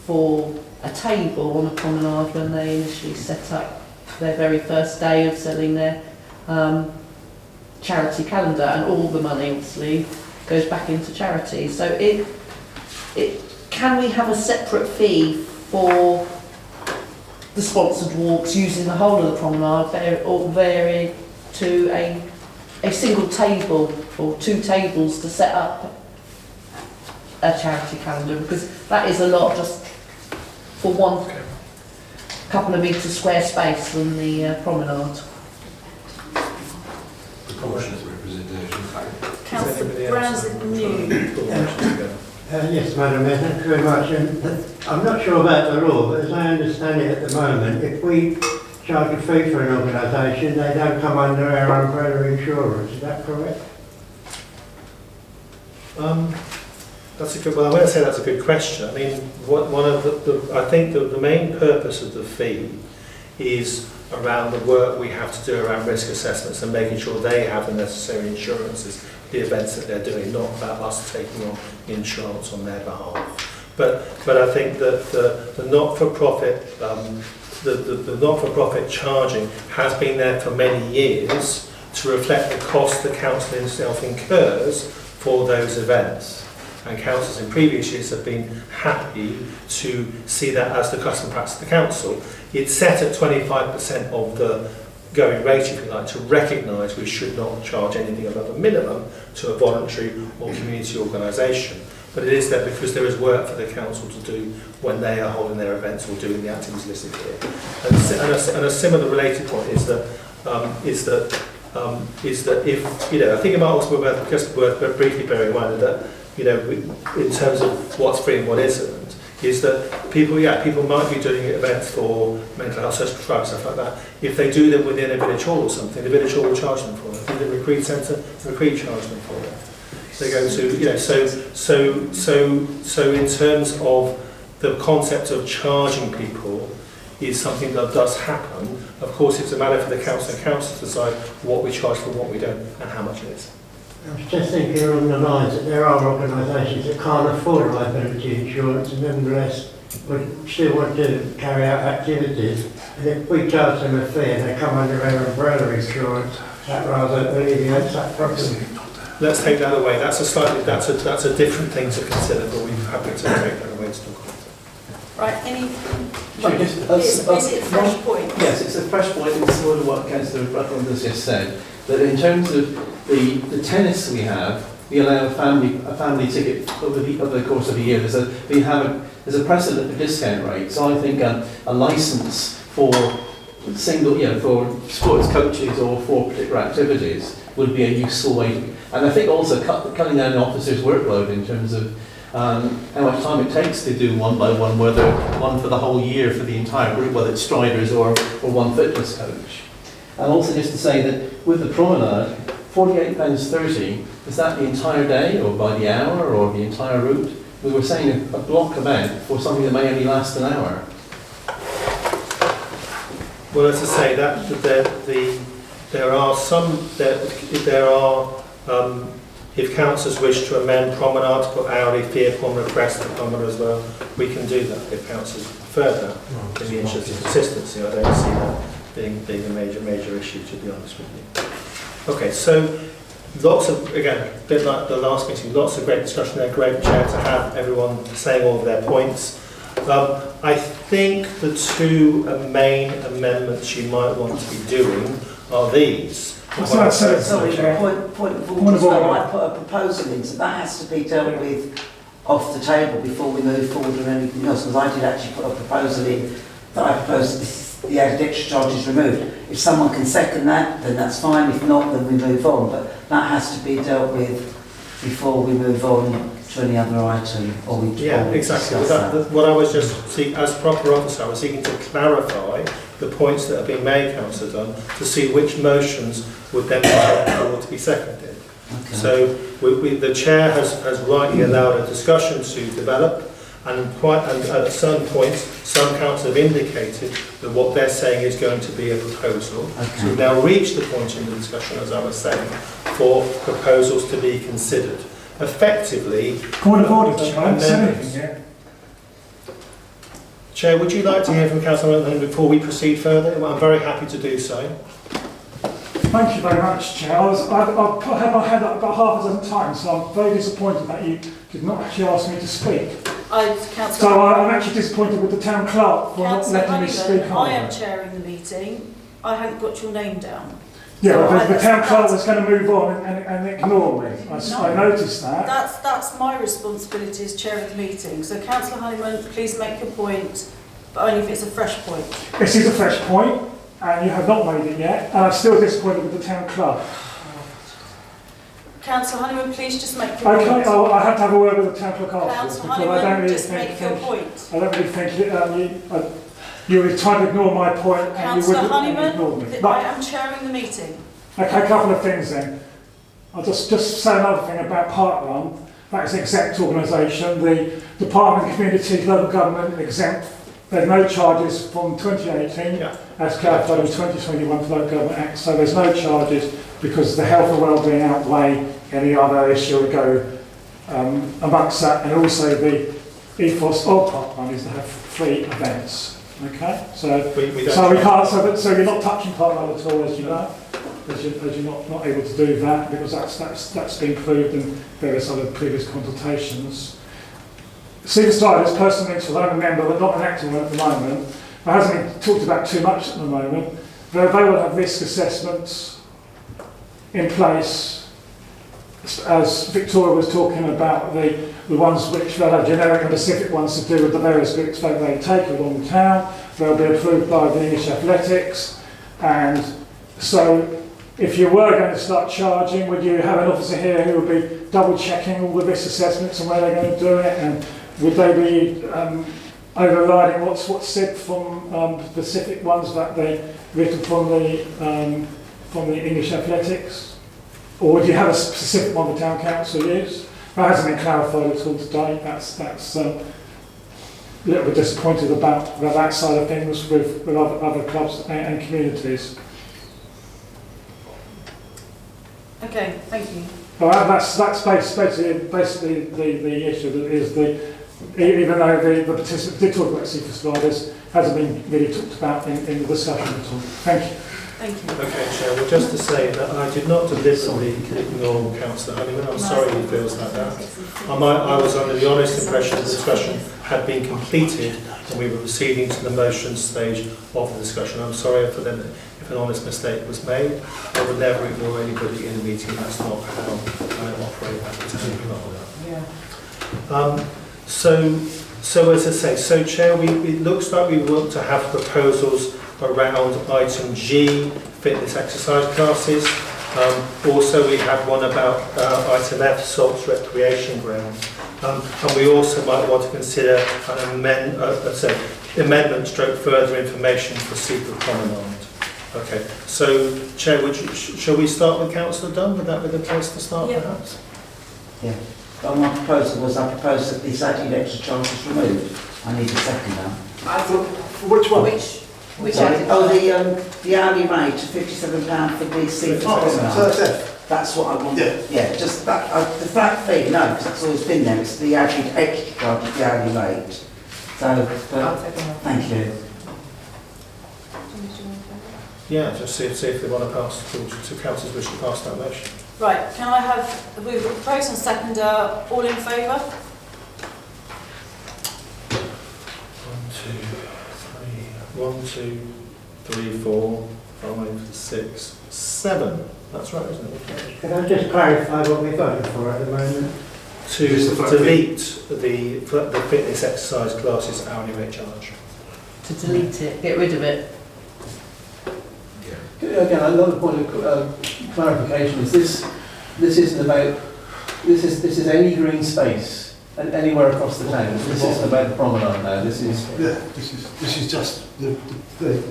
for a table on a promenade when they initially set up their very first day of selling their charity calendar, and all the money obviously goes back into charity. So can we have a separate fee for the sponsored walks using the whole of the promenade, or vary to a single table or 2 tables to set up a charity calendar, because that is a lot just for one couple of metres square space on the promenade. Proportionate representation. Councillor Brown's new. Yes, Madam Mayor, thank you very much. I'm not sure about the law, but as I understand it at the moment, if we charge a fee for an organisation, they don't come under our umbrella insurance. Is that correct? That's a good. Well, I'm going to say that's a good question. I mean, one of I think the main purpose of the fee is around the work we have to do around risk assessments and making sure they have the necessary insurances for the events that they're doing, not about us taking on insurance on their behalf. But I think that the not-for-profit the not-for-profit charging has been there for many years to reflect the cost the council itself incurs for those events. And councils in previous years have been happy to see that as the custom practice of the council. It's set at 25% of the going rate, if you like, to recognise we should not charge anything above a minimum to a voluntary or community organisation. But it is there because there is work for the council to do when they are holding their events or doing the activities listed here. And a similar related point is that if, you know, I think it might also be worth briefly bearing in mind that, you know, in terms of what's free and what isn't, is that people might be doing events for mental health, social drugs, stuff like that. If they do them within a village hall or something, the village hall will charge them for it. If they do the retreat centre, the retreat charge them for it. They go to, you know, so in terms of the concept of charging people is something that does happen. Of course, it's a matter for the council and council to decide what we charge for, what we don't, and how much it is. I was just thinking along the lines that there are organisations that can't afford liability insurance and nevertheless would still want to carry out activities. And if we charge them a fee and they come under our umbrella insurance, that rather alleviates that problem. Let's take that away. That's a different thing to consider, but we're happy to take that away and talk about it. Right, any... Is it a fresh point? Yes, it's a fresh point. It's sort of what Councillor Bradford has just said. That in terms of the tennis we have, we allow a family ticket over the course of a year. There's a precedent for discount rates. So I think a licence for for sports coaches or for particular activities would be a useful way to, and I think also cutting down the officers' workload in terms of how much time it takes to do one by one, whether one for the whole year for the entire group, whether it's striders or one fitness coach. And also just to say that with the promenade, £48.30, is that the entire day or by the hour or the entire route? We were saying a block event for something that may only last an hour. Well, as I say, if councillors wish to amend promenade to put hourly fee upon request to promenade as well, we can do that if councillors prefer that. In the interest of consistency, I don't see that being a major issue, to be honest with you. Okay, so lots of, again, a bit like the last meeting, lots of great discussion there, great chair to have everyone saying all of their points. I think the two main amendments you might want to be doing are these. Sorry, point of order as well. I put a proposal in, so that has to be dealt with off the table before we move forward on anything else, because I did actually put a proposal in that I proposed the added extra charges removed. If someone can second that, then that's fine. If not, then we move on. But that has to be dealt with before we move on to any other item. Exactly. What I was just seeking, as proper officer, I was seeking to clarify the points that are being made, Councillor Dunn, to see which motions would then be taken forward to be seconded. Okay. So the chair has rightly allowed a discussion to develop, and at certain points, some councillors have indicated that what they're saying is going to be a proposal. Okay. So we've now reached the point in the discussion, as I was saying, for proposals to be considered. Effectively, point of order, Chair. Chair, would you like to hear from Councillor Dunn before we proceed further? Well, I'm very happy to do so. Thank you very much, Chair. I've had my hand up about half a dozen times, so I'm very disappointed that you did not actually ask me to speak. So I'm actually disappointed with the town clerk for not letting me speak. I am chairing the meeting. I haven't got your name down. Yeah, but the town clerk was going to move on and ignore me. I noticed that. That's my responsibility as chair of the meeting. So, Councillor Honeyman, please make your point, but only if it's a fresh point. This is a fresh point, and you have not made it yet, and I'm still disappointed with the town clerk. Councillor Honeyman, please just make your point. Okay, I have to have a word with the town clerk afterwards. Councillor Honeyman, just make your point. I don't really think you were trying to ignore my point. Councillor Honeyman, I am chairing the meeting. Okay, a couple of things then. I'll just say another thing about Parkrun. That is an exempt organisation. The Department of Communities, Local Government exempt. There are no charges from 2018, as clarified in 2021 for Local Government Act. So there's no charges because the health and wellbeing outweigh any other issue that go amongst that. And also the ethos of Parkrun is to have free events. Okay, so we can't. So you're not touching Parkrun at all, as you know. As you're not able to do that because that's been proved in various other previous consultations. Seaford Striders, personal interest, I'm a member but not an active one at the moment. It hasn't been talked about too much at the moment. They will have risk assessments in place, as Victoria was talking about, the the ones which they'll have generic and specific ones to do with the various routes that they take along town. They'll be approved by the English Athletics, and so if you were going to start charging, would you have an officer here who would be double checking all the risk assessments and where they're going to do it, and would they be overriding what's said from specific ones that they written from the English Athletics, or would you have a specific one the town council use? That hasn't been clarified at all today. That's a little bit disappointed about that side of things with other clubs and communities. Okay, thank you. Well, that's basically the issue. That is even though the participants did talk about Seaford sliders, hasn't been really talked about in the discussion at all. Thank you. Thank you. Okay, Chair. Well, just to say that I did not deliberately ignore Councillor Honeyman. I'm sorry he feels like that. I was under the honest impression the discussion had been completed and we were proceeding to the motion stage of the discussion. I'm sorry for them if an honest mistake was made. I would never ignore anybody in a meeting. That's not how I operate at the town. So as I say, so Chair, it looks like we want to have proposals around item G, fitness exercise classes. Also we had one about item F, Salts Recreation Ground. And we also might want to consider an amendment stroke further information for Seaford Promenade. Okay, so Chair, shall we start with Councillor Dunn? Would that be the place to start perhaps? Yeah. Well, my proposal was I propose that the added extra charge is removed. I need a second now. Which one? Which Sorry. The hourly rate of £57 for the Seaford Promenade. That's what I want. Yeah, just that. The flat fee, no, because that's always been there. It's the added extra charge of the hourly rate. So, thank you. Yeah, just see if they want to pass to councillors wish to pass that motion. Right, can I have, we've proposed and seconder, all in favour? 1, 2, 3, 4, 5, 6, 7. That's right, isn't it? Can I just clarify what we're voting for at the moment? To delete the fitness exercise classes hourly rate charge. To delete it, get rid of it. Again, another point of clarification is this isn't about, this is any green space and anywhere across the town. This isn't about the promenade now, this is... Yeah, this is just the thing.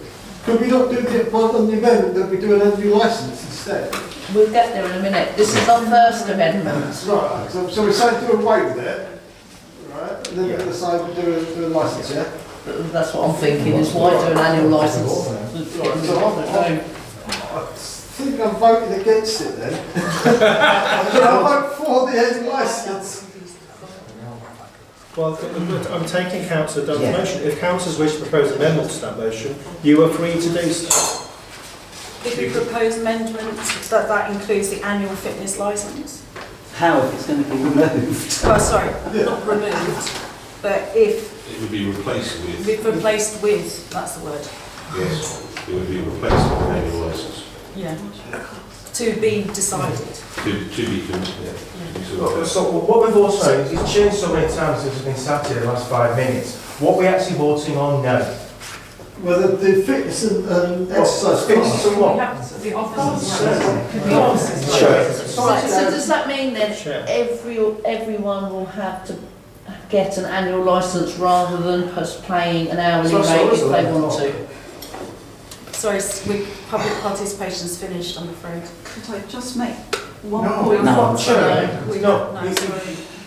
Could we not do the part on the amendment that we do an new licence instead? We'll get there in a minute. This is our first amendment. Right, so we're saying do away with it, right? And then we're going to say we'll do a licence, yeah? That's what I'm thinking, is why do an annual licence? I think I'm voting against it then. I'll vote for the annual licence. Well, I'm taking Councillor Dunn's motion. If councillors wish to propose amendments to that motion, you are free to do so. If we propose amendments, that includes the annual fitness licence? How, if it's going to be removed? Oh, sorry, not removed, but if... It would be replaced with... Replaced with, that's the word. Yes, it would be replaced with an annual licence. Yeah. To be decided. To be considered. So what we've also, it's changed so many times since we've been sat here the last 5 minutes. What we're actually voting on now? Well, the fitness and exercise. Fitness and what? The officers. Right, so does that mean then everyone will have to get an annual licence rather than paying an hourly rate if they want to? Sorry, public participation's finished, I'm afraid. Could I just make one point? No.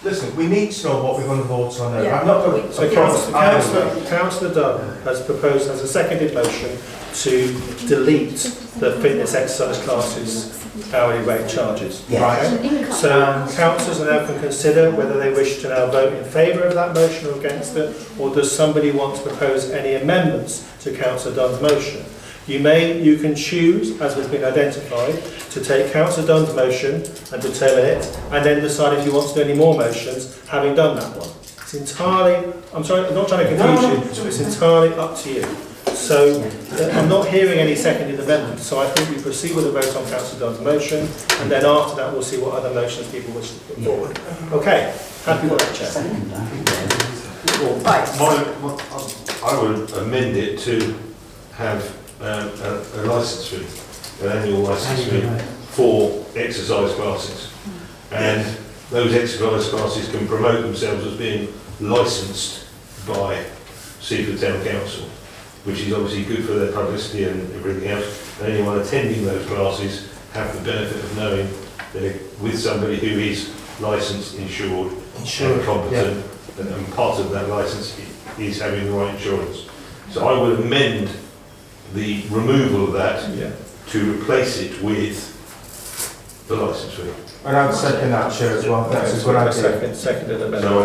Listen, we need to know what we're going to vote on now. Yeah. I'm not going to... So Councillor Dunn has proposed as a seconded motion to delete the fitness exercise classes hourly rate charges. Yes. Right? So councillors are now can consider whether they wish to now vote in favour of that motion or against it, or does somebody want to propose any amendments to Councillor Dunn's motion? You can choose, as has been identified, to take Councillor Dunn's motion and determine it, and then decide if you want to do any more motions, having done that one. It's entirely, I'm sorry, I'm not trying to confuse you, so it's entirely up to you. So I'm not hearing any seconded amendments, so I think we proceed with a vote on Councillor Dunn's motion, and then after that we'll see what other motions people wish to put forward. Okay, happy with that, Chair? I would amend it to have a licence fee, an annual licence fee for exercise classes. And those exercise classes can promote themselves as being licensed by Seaford Town Council, which is obviously good for their publicity and everything else. And anyone attending those classes have the benefit of knowing they're with somebody who is licensed, insured, and competent, and part of that licence is having the right insurance. So I would amend the removal of that to replace it with the licence fee. And I'd second that, Chair, as well. That's a good idea. Seconded amendment. So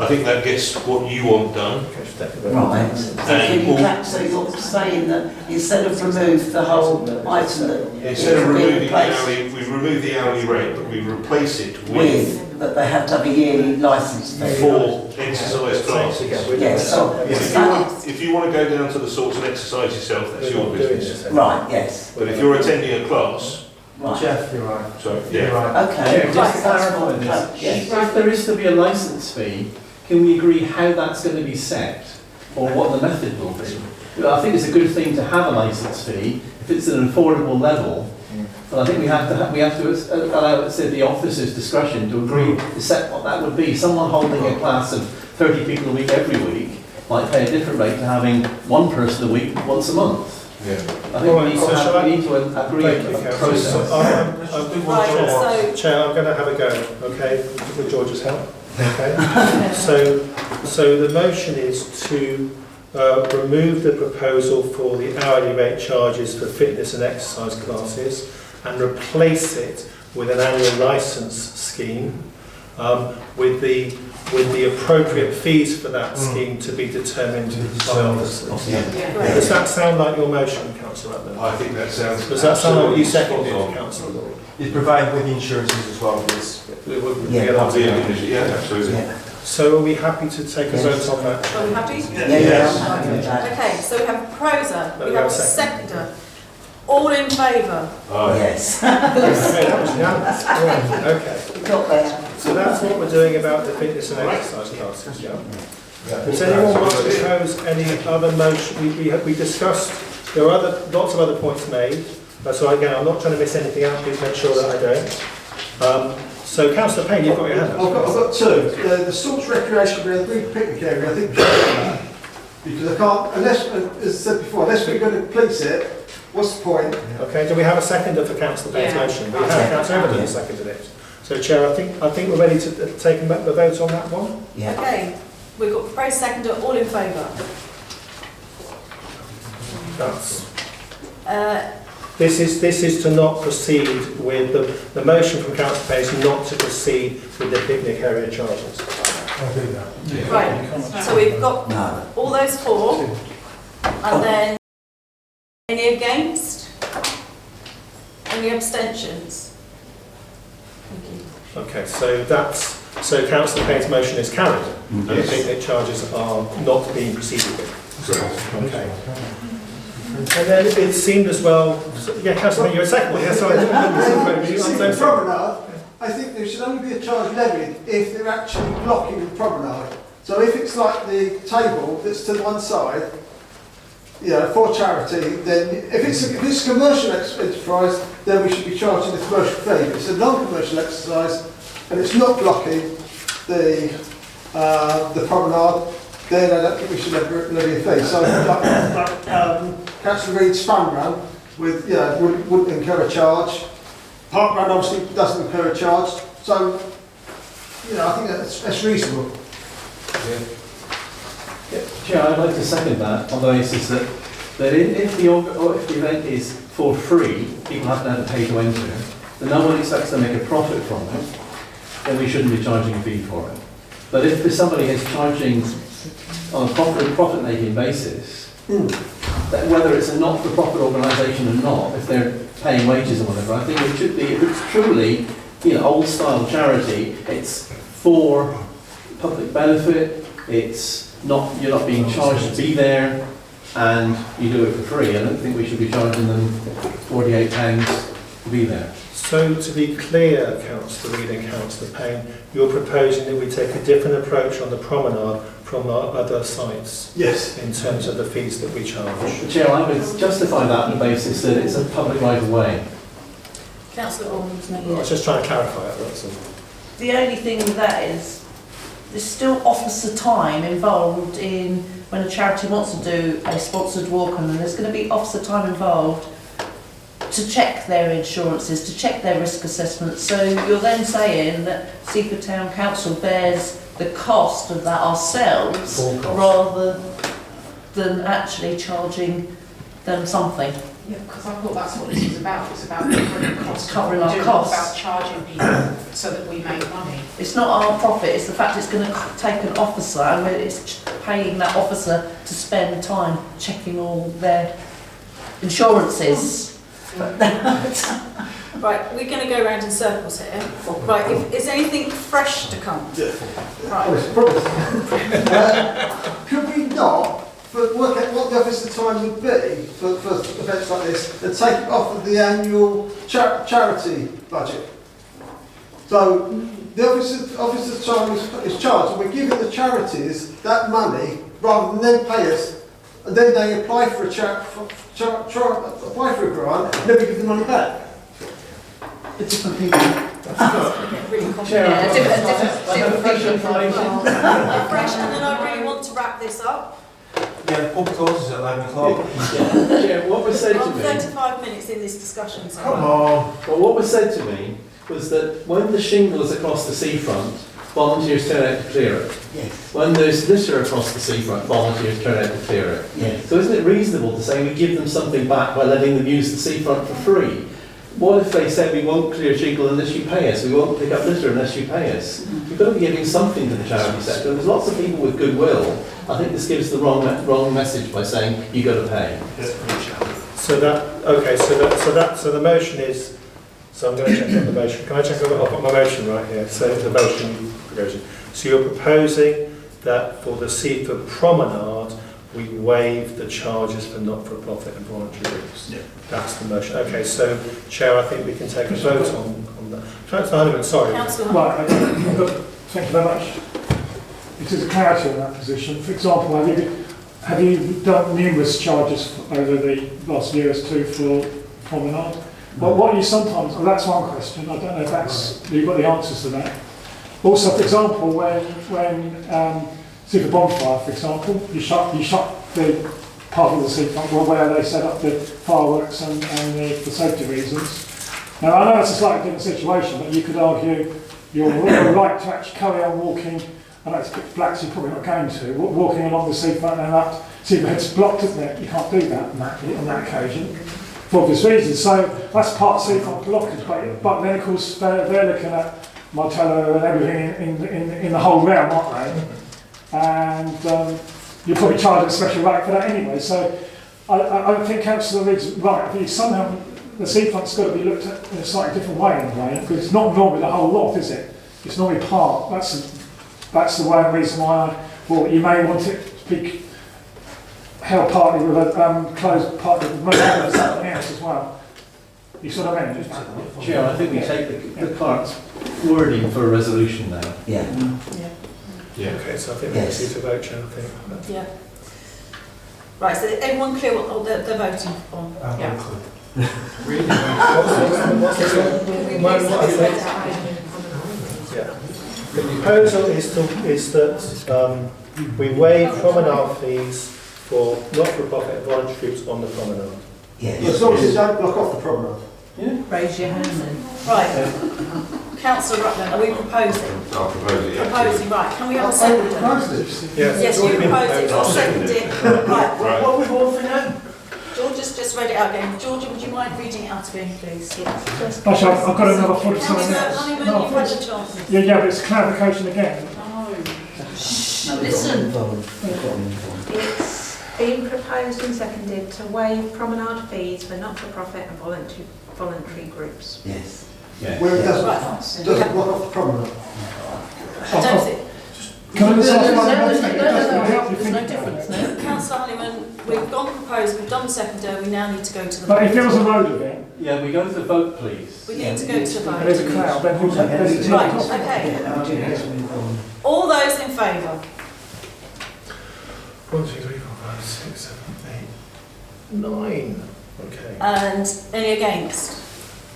I think that gets what you want done. Right. So you're saying that instead of remove the whole item that Instead of removing the hourly, we remove the hourly rate, but we replace it with that they have to have a yearly licence fee for exercise classes. Yes. So if you want to go down to the sorts of exercise yourself, that's your business. Right. Yes. But if you're attending a class, right. Jeff, you're right. So You're right. Okay. Just to clarify this, if there is to be a licence fee, can we agree how that's going to be set, or what the method will be? I think it's a good thing to have a licence fee if it's at an affordable level. But I think we have to allow, say, the officer's discretion to agree to set what that would be. Someone holding a class of 30 people a week every week might pay a different rate to having one person a week once a month. Yeah. I think we need to agree on the process. Chair, I'm going to have a go, okay, with George's help. Okay. So the motion is to remove the proposal for the hourly rate charges for fitness and exercise classes and replace it with an annual licence scheme with the appropriate fees for that scheme to be determined by officers. Does that sound like your motion, Councillor Rutland? I think that sounds. Does that sound like what you seconded, Councillor Lord? It's provided with insurances as well, please. Yeah, absolutely. Yeah. So are we happy to take a vote on that? Are we happy? Yes. Okay, so we have a proposer, we have a seconder. All in favour? Yes. Okay, that was unanimous. Okay. We got there. So that's what we're doing about the fitness and exercise classes, yeah? Does anyone want to propose any other motion? We discussed, there are lots of other points made, so again, I'm not trying to miss anything out, please make sure that I don't. So Councillor Payne, you've got your hand up. I've got two. The Salts Recreation Ground, the green picnic area, I think we should do that. Because I can't, unless, as I said before, unless we're going to police it, what's the point? Okay, do we have a seconder for Councillor Payne's motion? We have, Councillor Everton seconded it. So Chair, I think we're ready to take a vote on that one. Yeah. Okay, we've got proposed seconder, all in favour? This is to not proceed with the motion from Councillor Payne is not to proceed with the picnic area charges. I'll do that. Right, so we've got all those four, and then any against? Any abstentions? Okay, so Councillor Payne's motion is carried, and the picnic charges are not being proceeded with. Okay. And then it seemed as well, Councillor Payne, you're a second one, yes, sorry. The promenade, I think there should only be a charge levied if they're actually blocking the promenade. So if it's like the table that's to one side, for charity, then if it's a commercial enterprise, then we should be charging the commercial fee. If it's a non-commercial exercise and it's not blocking the promenade, then I don't think we should levy a fee. So, Councillor Reid's fun run wouldn't incur a charge. Park run obviously doesn't incur a charge. So, I think that's reasonable. Chair, I'd like to second that on the basis that if the event is for free, people haven't had to pay to enter, then no one expects to make a profit from it, then we shouldn't be charging a fee for it. But if somebody is charging on a profit-making basis, that whether it's a not-for-profit organisation or not, if they're paying wages or whatever, I think it should be, if it's truly, old-style charity, it's for public benefit, you're not being charged to be there, and you do it for free. I don't think we should be charging them £48 to be there. So to be clear, Councillor Reid and Councillor Payne, you're proposing that we take a different approach on the promenade from our other sites? Yes. In terms of the fees that we charge? Chair, I would justify that on the basis that it's a public right of way. Councillor Ormond's I was just trying to clarify it, that's all. The only thing with that is there's still officer time involved in when a charity wants to do a sponsored walk on, and there's going to be officer time involved to check their insurances, to check their risk assessments. So you're then saying that Seaford Town Council bears the cost of that ourselves rather than actually charging them something. Yeah, because I thought that's what this was about. It's about covering the cost. Covering our costs. About charging people so that we make money. It's not our profit, it's the fact it's going to take an officer and it's paying that officer to spend time checking all their insurances. Right, we're going to go around in circles here. Right, is anything fresh to come? Right. Could we not work out what the officer time would be for events like this and take it off of the annual charity budget? So the officer's time is charged, and we're giving the charities that money rather than them pay us, and then they apply for apply for a grant, and then we give the money back. For different people. Chair, different fresh, and then I really want to wrap this up. Yeah, pub closes at 11 o'clock. Chair, what was said to I'm me... 35 minutes in this discussion, so... Come on. Well, what was said to me was that when the shingle is across the seafront, volunteers turn out to clear it. Yes. When there's litter across the seafront, volunteers turn out to clear it. Yes. So isn't it reasonable to say we give them something back by letting them use the seafront for free? What if they said we won't clear shingle unless you pay us, we won't pick up litter unless you pay us? You've got to be giving something to the charity sector. There's lots of people with goodwill. I think this gives the wrong message by saying you've got to pay. So the motion is, so I'm going to check out the motion. Can I check out, I've got my motion right here. So the motion, so you're proposing that for the Seaford Promenade, we waive the charges for not-for-profit and voluntary groups. Yeah. That's the motion. Okay, so Chair, I think we can take a vote on that. Councillor Honeyman, sorry. Right, thank you very much. It is a clarity on that position. For example, have you done numerous charges over the last year or two for promenade? Well, what you sometimes, well, that's one question. I don't know if that's, you've got the answers to that. Also, for example, when Seaford Bonfire, for example, you shut the part of the seafront where they set up the fireworks and for safety reasons. Now, I know it's a slightly different situation, but you could argue your right to actually carry on walking. I know it's pitch black, so you're probably not going to. Walking along the seafront and that seafront's blocked, isn't it? You can't do that on that occasion, for obvious reasons. So that's part of seafront blockage, but then of course they're looking at Martello and everything in the whole realm, aren't they? And you're probably charging a special rate for that anyway. So I think Councillor Reid's right. I think somehow the seafront's got to be looked at in a slightly different way in a way, because it's not normally the whole lot, is it? It's normally part. That's the one reason why I thought you may want it to be held partly with a closed partly with something else as well. You sort of mean? Chair, I think we take the clerk's wording for a resolution now. Yeah. Yeah. Okay, so I think we need to vote, Chair, I think. Yeah. Right, so everyone clear what they're voting on? Yeah. Yeah. The proposal is that we waive promenade fees for not-for-profit and voluntary groups on the promenade. Yes. As long as you don't block off the promenade. Yeah. Raise your hand then. Right. Councillor Rutland, are we proposing? I'll propose it, yeah. Proposing, right. Can we have a second? Yes, you proposed it, I'll second it. Right. What we've all for now? George has just read it out again. Georgia, would you mind reading it out again, please? Actually, I've got another point for something else. Honeyman, you've had a chance. Yeah, but it's clarification again. Listen. It's been proposed and seconded to waive promenade fees for not-for-profit and voluntary groups. Yes. Where it doesn't block off the promenade. I don't think. Can I just ask one more There's thing? It doesn't help you there's no think about difference, it. no? Councillor Honeyman, we've gone proposed, we've done the seconder, we now need to go to the But vote. if there was a road event, Yeah, we go to the vote, please. We need to go to the and there's a vote. cloud, then who's that? Right, okay. All those in favour? 1, 2, 3, 4, 5, 6, 7, 8, 9. Okay. And any against?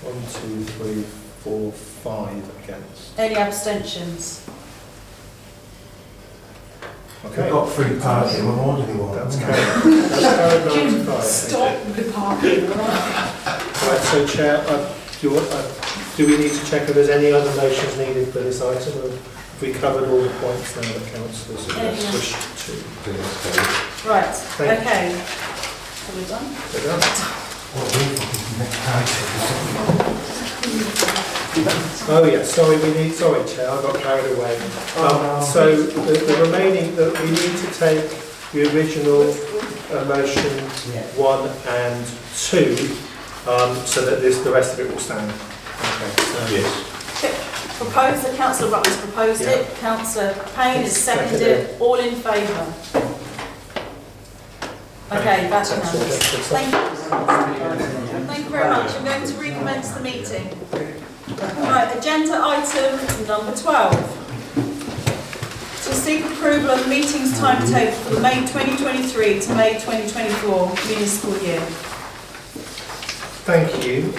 1, 2, 3, 4, 5 against. Any abstentions? We've Okay. got free parking, we're more than we want. That's carried. That's carried 9 to 5. Stop the parking. Right, so Chair, do we need to check if there's any other motions needed for this item? Or have we covered all the points now that councillors have wished to? Right, Thank you. okay. Are we done? We're done. Oh yes, sorry, sorry Chair, I got carried away. So the remaining, we need to take the original motion 1 and 2, so that the rest of it will stand. Okay, so. Yes. Proposed, that Councillor Ruttman's proposed it, Councillor Payne has seconded it, all in favour? Okay, that's unanimous. Thank you. Thank you very much. I'm going to recommence the meeting. Right, agenda item number 12. To seek approval of the meeting's timetable for the May 2023 to May 2024 municipal year. Thank you.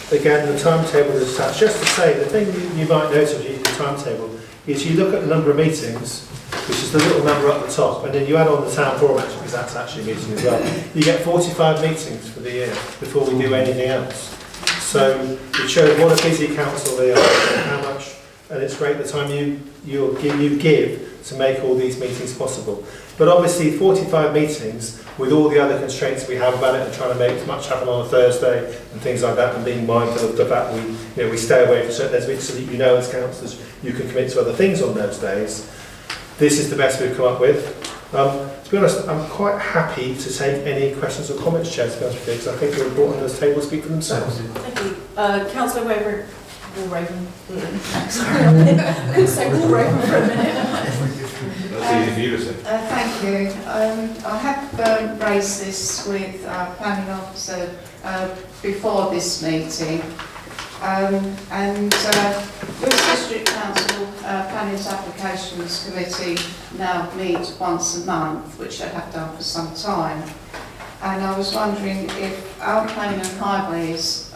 Again, the timetable is attached. Just to say, the thing you might notice when you do the timetable is you look at the number of meetings, which is the little number up the top, and then you add on the town forum actually, because that's actually a meeting as well. You get 45 meetings for the year before we do anything else. So it shows what a busy council they are, and how much, and it's great the time you give to make all these meetings possible. But obviously 45 meetings with all the other constraints we have about it, and trying to make as much happen on a Thursday and things like that, and being mindful of the fact we we stay away from certain days so that as councillors you can commit to other things on those days. This is the best we've come up with. To be honest, I'm quite happy to take any questions or comments, Chair, to be honest with you, because I think the report on those tables speak for themselves. Thank you. Councillor Walraven. Sorry, I couldn't say Walraven for a minute. That's easy for you to say. Thank you. I have raised this with our planning officer before this meeting. Lewis District Council Planning's Applications Committee now meet once a month, which they have done for some time. And I was wondering if our planning and highways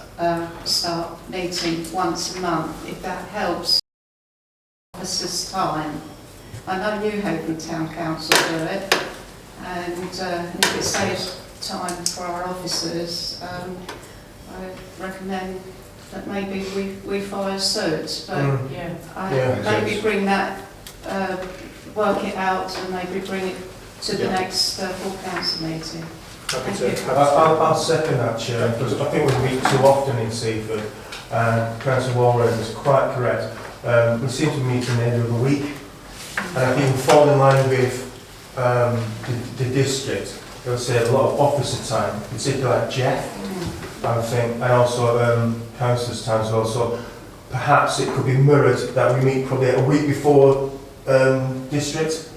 start meeting once a month, if that helps officers' time. I know Newhaven Town Council do it, and if it saves time for our officers, I recommend that maybe we follow suit, but maybe bring that, work it out, and maybe bring it to the next full council meeting. I'll second that, Chair, because I think we meet too often in Seaford. Councillor Walraven is quite correct. We seem to meet in the end of the week, and I think we fall in line with the district. It would save a lot of officer time, particularly like Jeff, I think, and also councillors' time as well. So perhaps it could be mirrored that we meet probably a week before district,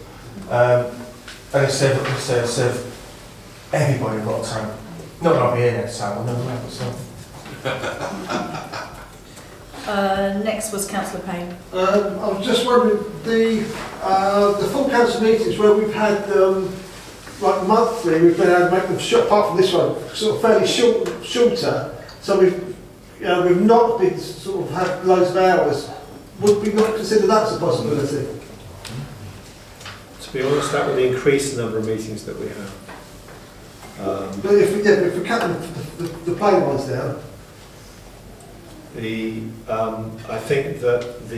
and it save everybody a lot of time. Not that I'll be here next time, I'll never have so. Next was Councillor Payne. I was just wondering, the full council meetings where we've had like monthly, we've been able to make them short, apart from this one, sort of fairly shorter. So we've not been sort of had loads of hours. Would we not consider that as a possibility? To be honest, that would increase the number of meetings that we have. But if we cut the plain ones down. I think that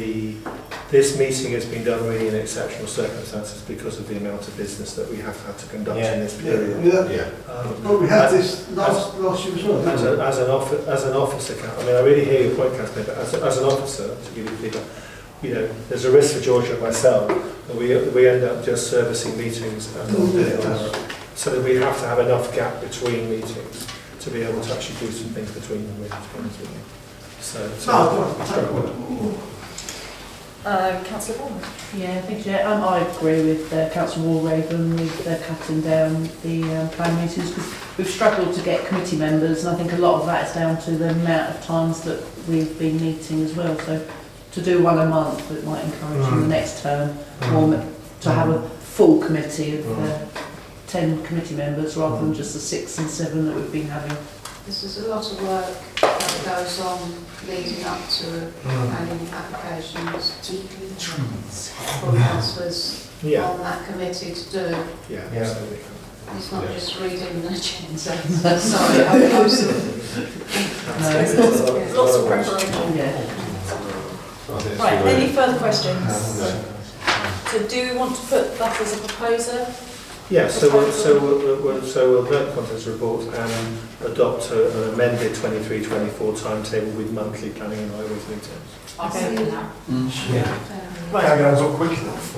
this meeting has been done really in exceptional circumstances because of the amount of business that we have had to conduct in this period. Well, we had this last year as well. As an officer, I mean, I really hear your point, Councillor, but as an officer, to give you the figure, there's a risk for Georgia and myself that we end up just servicing meetings and not doing it. So that we have to have enough gap between meetings to be able to actually do some things between them, really, to be honest with you. Councillor Bournemouth. Yeah, thank you. I agree with Councillor Walraven with cutting down the planning meetings, because we've struggled to get committee members, and I think a lot of that is down to the amount of times that we've been meeting as well. So to do one a month, it might encourage in the next term, or to have a full committee of 10 committee members rather than just the 6 and 7 that we've been having. This is a lot of work that goes on leading up to planning applications for councillors on that committee to do. Yeah, absolutely. It's not just reading an agenda. Sorry, I'm sorry. Lots of preparation. Yeah. Right, any further questions? So do we want to put that as a proposer? Yeah, so we'll note the contents report and adopt an amended 23-24 timetable with monthly planning and highways meetings. I'll second that. Yeah. Right. Carry on, not quick enough.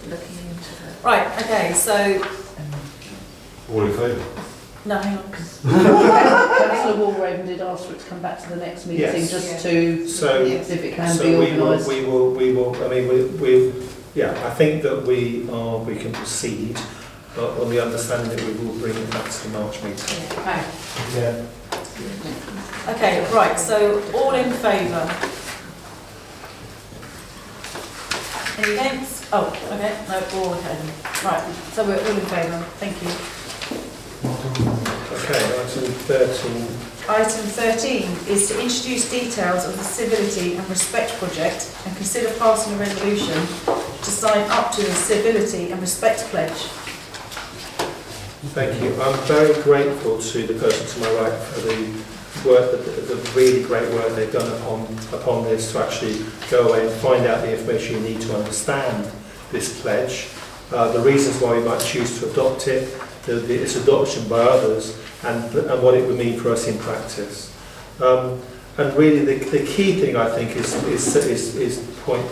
Looking into that. Right, okay, so, All in favour? no, hang on. Councillor Walraven did ask for it to come back to the next meeting, Yes. just to So, see if it can so be we organised. will, I mean, I think that we can proceed, but on the understanding that we will bring it back to the March meeting. Okay. Yeah. Okay, right, so all in favour? Any against? Oh, okay, no, all okay. Right, so we're all in favour, thank you. Okay, item 13. Item 13 is to introduce details of the Civility and Respect project and consider passing a resolution to sign up to the Civility and Respect pledge. Thank you. I'm very grateful to the person to my right for the work, the really great work they've done upon this, to actually go away and find out the information you need to understand this pledge, the reasons why we might choose to adopt it, its adoption by others, and what it would mean for us in practice. And really, the key thing I think is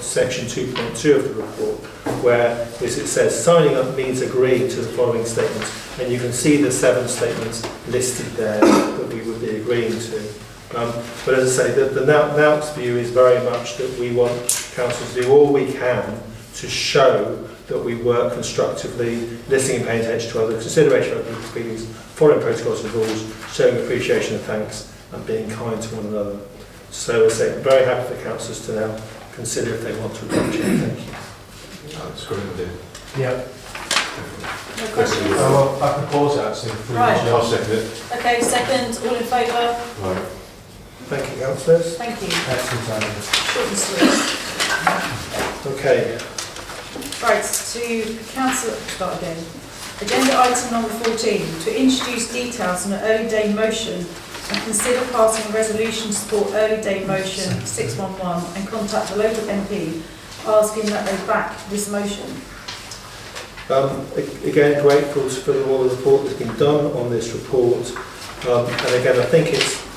section 2.2 of the report, where it says signing up means agreeing to the following statements, and you can see the 7 statements listed there that we would be agreeing to. But as I say, the NOUT's view is very much that we want council to do all we can to show that we work constructively, listening and paying attention to others, consideration of people's feelings, following protocols and rules, showing appreciation and thanks, and being kind to one another. So I say, I'm very happy for councillors to now consider if they want to adopt it. Thank you. That's a great idea. Yeah. No questions? I propose that, so Right. I'll second it. Okay, second, all in favour? Right. Thank you, councillors. Thank you. Excellent idea. Short and sweet. Okay. Right, to council, start again. Agenda item number 14, to introduce details on an early day motion and consider passing a resolution to support early day motion 611 and contact the local MP asking that they back this motion. Again, grateful for all the report that's been done on this report. And again, I think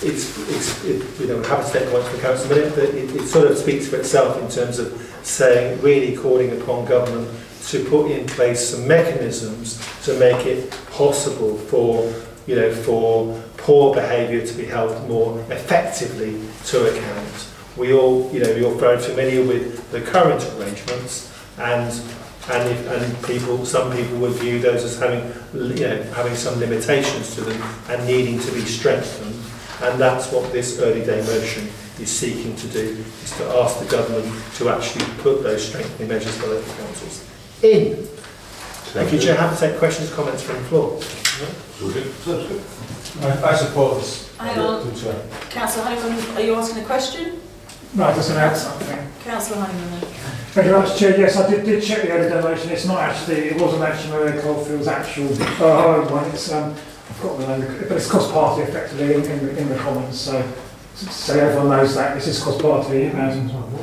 it's you know, happy to take points from council in a minute, but it sort of speaks for itself in terms of saying, really calling upon government to put in place some mechanisms to make it possible for, you know, for poor behaviour to be held more effectively to account. We all, you know, you're very familiar with the current arrangements, and some people would view those as having, you know, having some limitations to them and needing to be strengthened. And that's what this early day motion is seeking to do, is to ask the government to actually put those strengthening measures for local councils in. Thank you, Chair. Happy to take questions, comments from the floor. Sounds good. I support this. Hang on. Councillor Honeyman, are you asking a question? No, I just add something. Councillor Honeyman. Thank you very much, Chair. Yes, I did check the early donation. It's not actually, it wasn't actually Maria Caulfield's actual home one. It's I've got the name, but it's cross party effectively in the Commons. So everyone knows that this is cross party.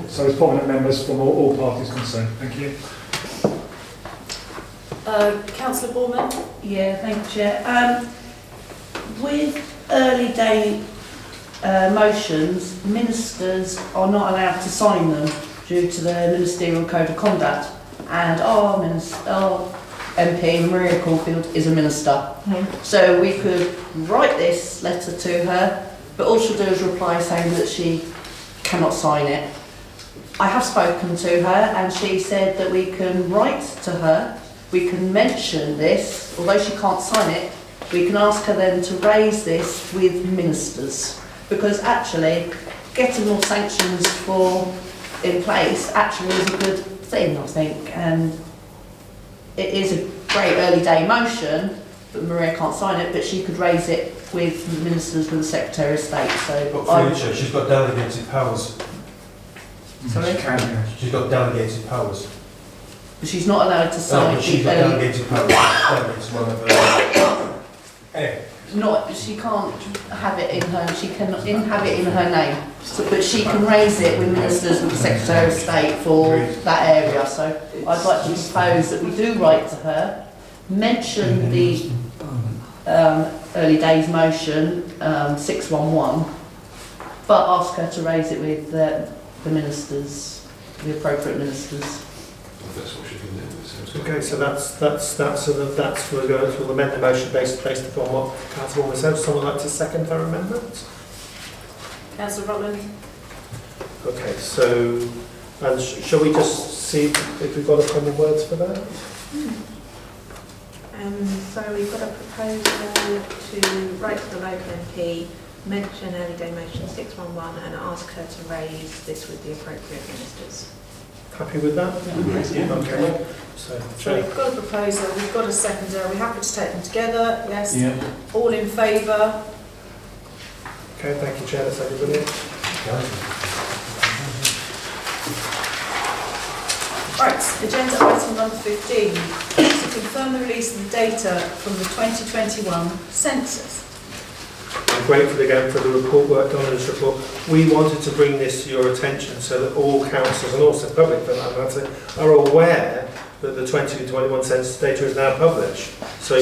So it's prominent members from all parties concerned. Thank you. Councillor Bournemouth. Yeah, thank you, Chair. With early day motions, ministers are not allowed to sign them due to the Ministerial Code of Conduct, and our MP, Maria Caulfield, is a minister. So we could write this letter to her, but all she'll do is reply saying that she cannot sign it. I have spoken to her and she said that we can write to her, we can mention this, although she can't sign it, we can ask her then to raise this with ministers. Because actually, getting more sanctions in place actually is a good thing, I think. And it is a great early day motion, but Maria can't sign it, but she could raise it with the ministers, with the Secretary of State. So But for she's got delegated powers. Sorry? She's got delegated powers. But she's not allowed to sign. But she's got delegated powers. Delegates one of her. Anyway. She can't have it in her. She cannot have it in her name. But she can raise it with ministers, with the Secretary of State for that area. So I'd like to propose that we do write to her, mention the early days motion 611, but ask her to raise it with the ministers, the appropriate ministers. That's what she can do. Okay, so we'll amend the motion based upon what Councillor said. Someone like to second her amendment? Councillor Rutland. Okay, so shall we just see if we've got a common words for that? So we've got a proposal to write to the local MP, mention early day motion 611 and ask her to raise this with the appropriate ministers. Happy with that? Yeah. Okay. So we've got a proposal, we've got a seconder, are we happy to take them together? Yes? Yeah. All in favour? Okay, thank you, Chair. That's everybody. Right, agenda item number 15, to confirm the release of the data from the 2021 census. I'm grateful again for the report work done on this report. We wanted to bring this to your attention so that all councils and also the public for that matter are aware that the 2021 census data is now published. So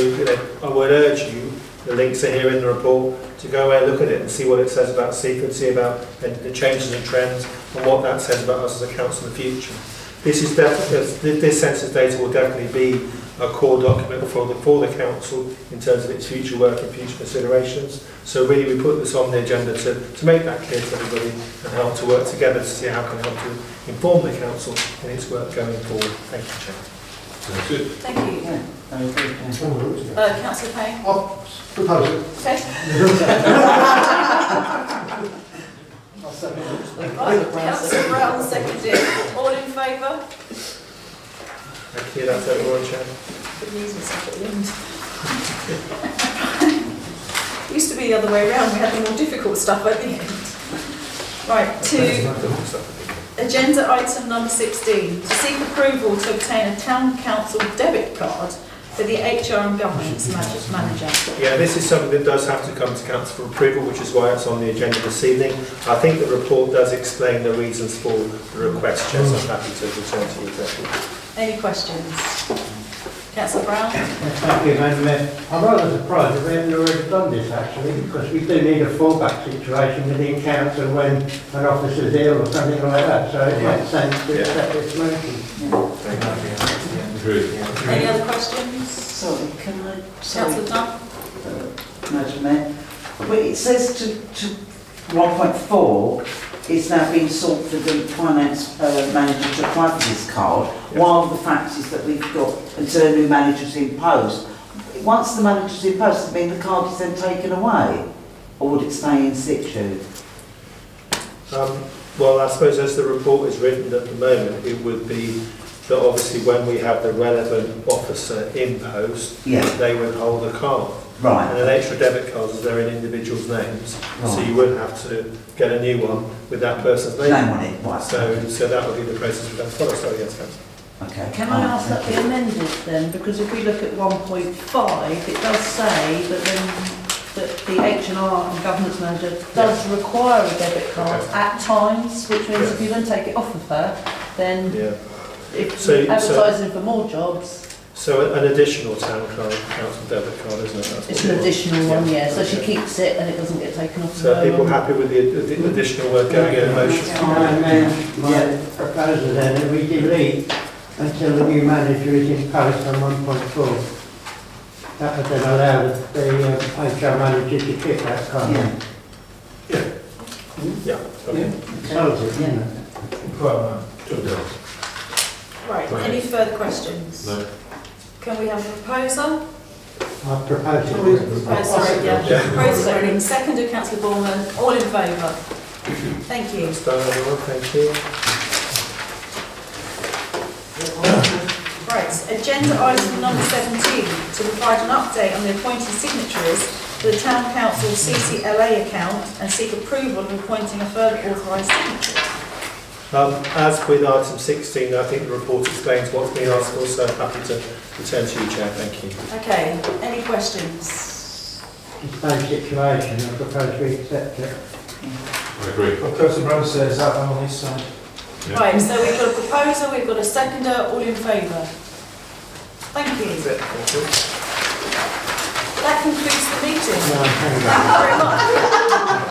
I would urge you, the links are here in the report, to go away and look at it and see what it says about Seaford, see about the changes and trends and what that says about us as a council in the future. This census data will definitely be a core document for the council in terms of its future work and future considerations. So really we put this on the agenda to make that clear to everybody and help to work together to see how we can help to inform the council in its work going forward. Thank you, Chair. Sounds good. Thank you. Councillor Payne. Propose it. Okay. Right, Councillor Brown seconded. All in favour? Thank you, that's everyone, Chair. Good news myself at the end. Used to be the other way around, we had the more difficult stuff at the end. Right, to agenda item number 16, to seek approval to obtain a town council debit card for the HR and governance manager. Yeah, this is something that does have to come to council for approval, which is why it's on the agenda this evening. I think the report does explain the reasons for the request, Chair, so I'm happy to return to you. Any questions? Councillor Brown? Thank you, Madam Mayor. I'm rather surprised that we haven't already done this actually, because we do need a fallback situation within council when an officer's ill or something like that, so it makes sense to accept this motion. Any other questions? Sorry, can I... Councillor Dunn? Madam Mayor. But it says to 1.4 it's now being sought for the finance manager to apply for this card, while the fact is that we've got until a new manager's in post. Once the manager's in post, does it mean the card is then taken away? Or would it stay in situ? Well, I suppose as the report is written at the moment, it would be that obviously when we have the relevant officer in post, they would hold a card. Right. And an extra debit card is there in individuals' names, so you wouldn't have to get a new one with that person's name on it. Right. So that would be the process we'd have to follow. Sorry, yes, Councillor. Okay. Can I ask that be amended then? Because if we look at 1.5, it does say that the H&R and governance manager does require a debit card at times, which means if you don't take it off of her, then if you're advertising for more jobs. So an additional council debit card, isn't it? That's It's an additional one, yeah. So she keeps it and it doesn't get taken off. So are people happy with the additional word going in motion? My proposal then that we delete until the new manager is in post on 1.4. That would then allow the HR manager to keep that card. Yeah. Okay. Solves it, yeah. Right, any further questions? No. Can we have a proposer? I propose it. Sorry, proposer, and seconded councillor Borman, all in favour? Thank you. That's done, everyone, thank you. Right, agenda item number 17, to provide an update on the appointed signatories for the Town Council CCLA account and seek approval of appointing a further authorised signatory. As with item 16, I think the report explains what's been asked for, so happy to return to you, Chair, thank you. Okay, any questions? It's the same situation, I propose we accept it. I agree. What Councillor Brown says, that I'm on his side. Yeah. Right, so we've got a proposer, we've got a seconder, all in favour? Thank you. That's it, thank you. That concludes the meeting. No, Thank you very much.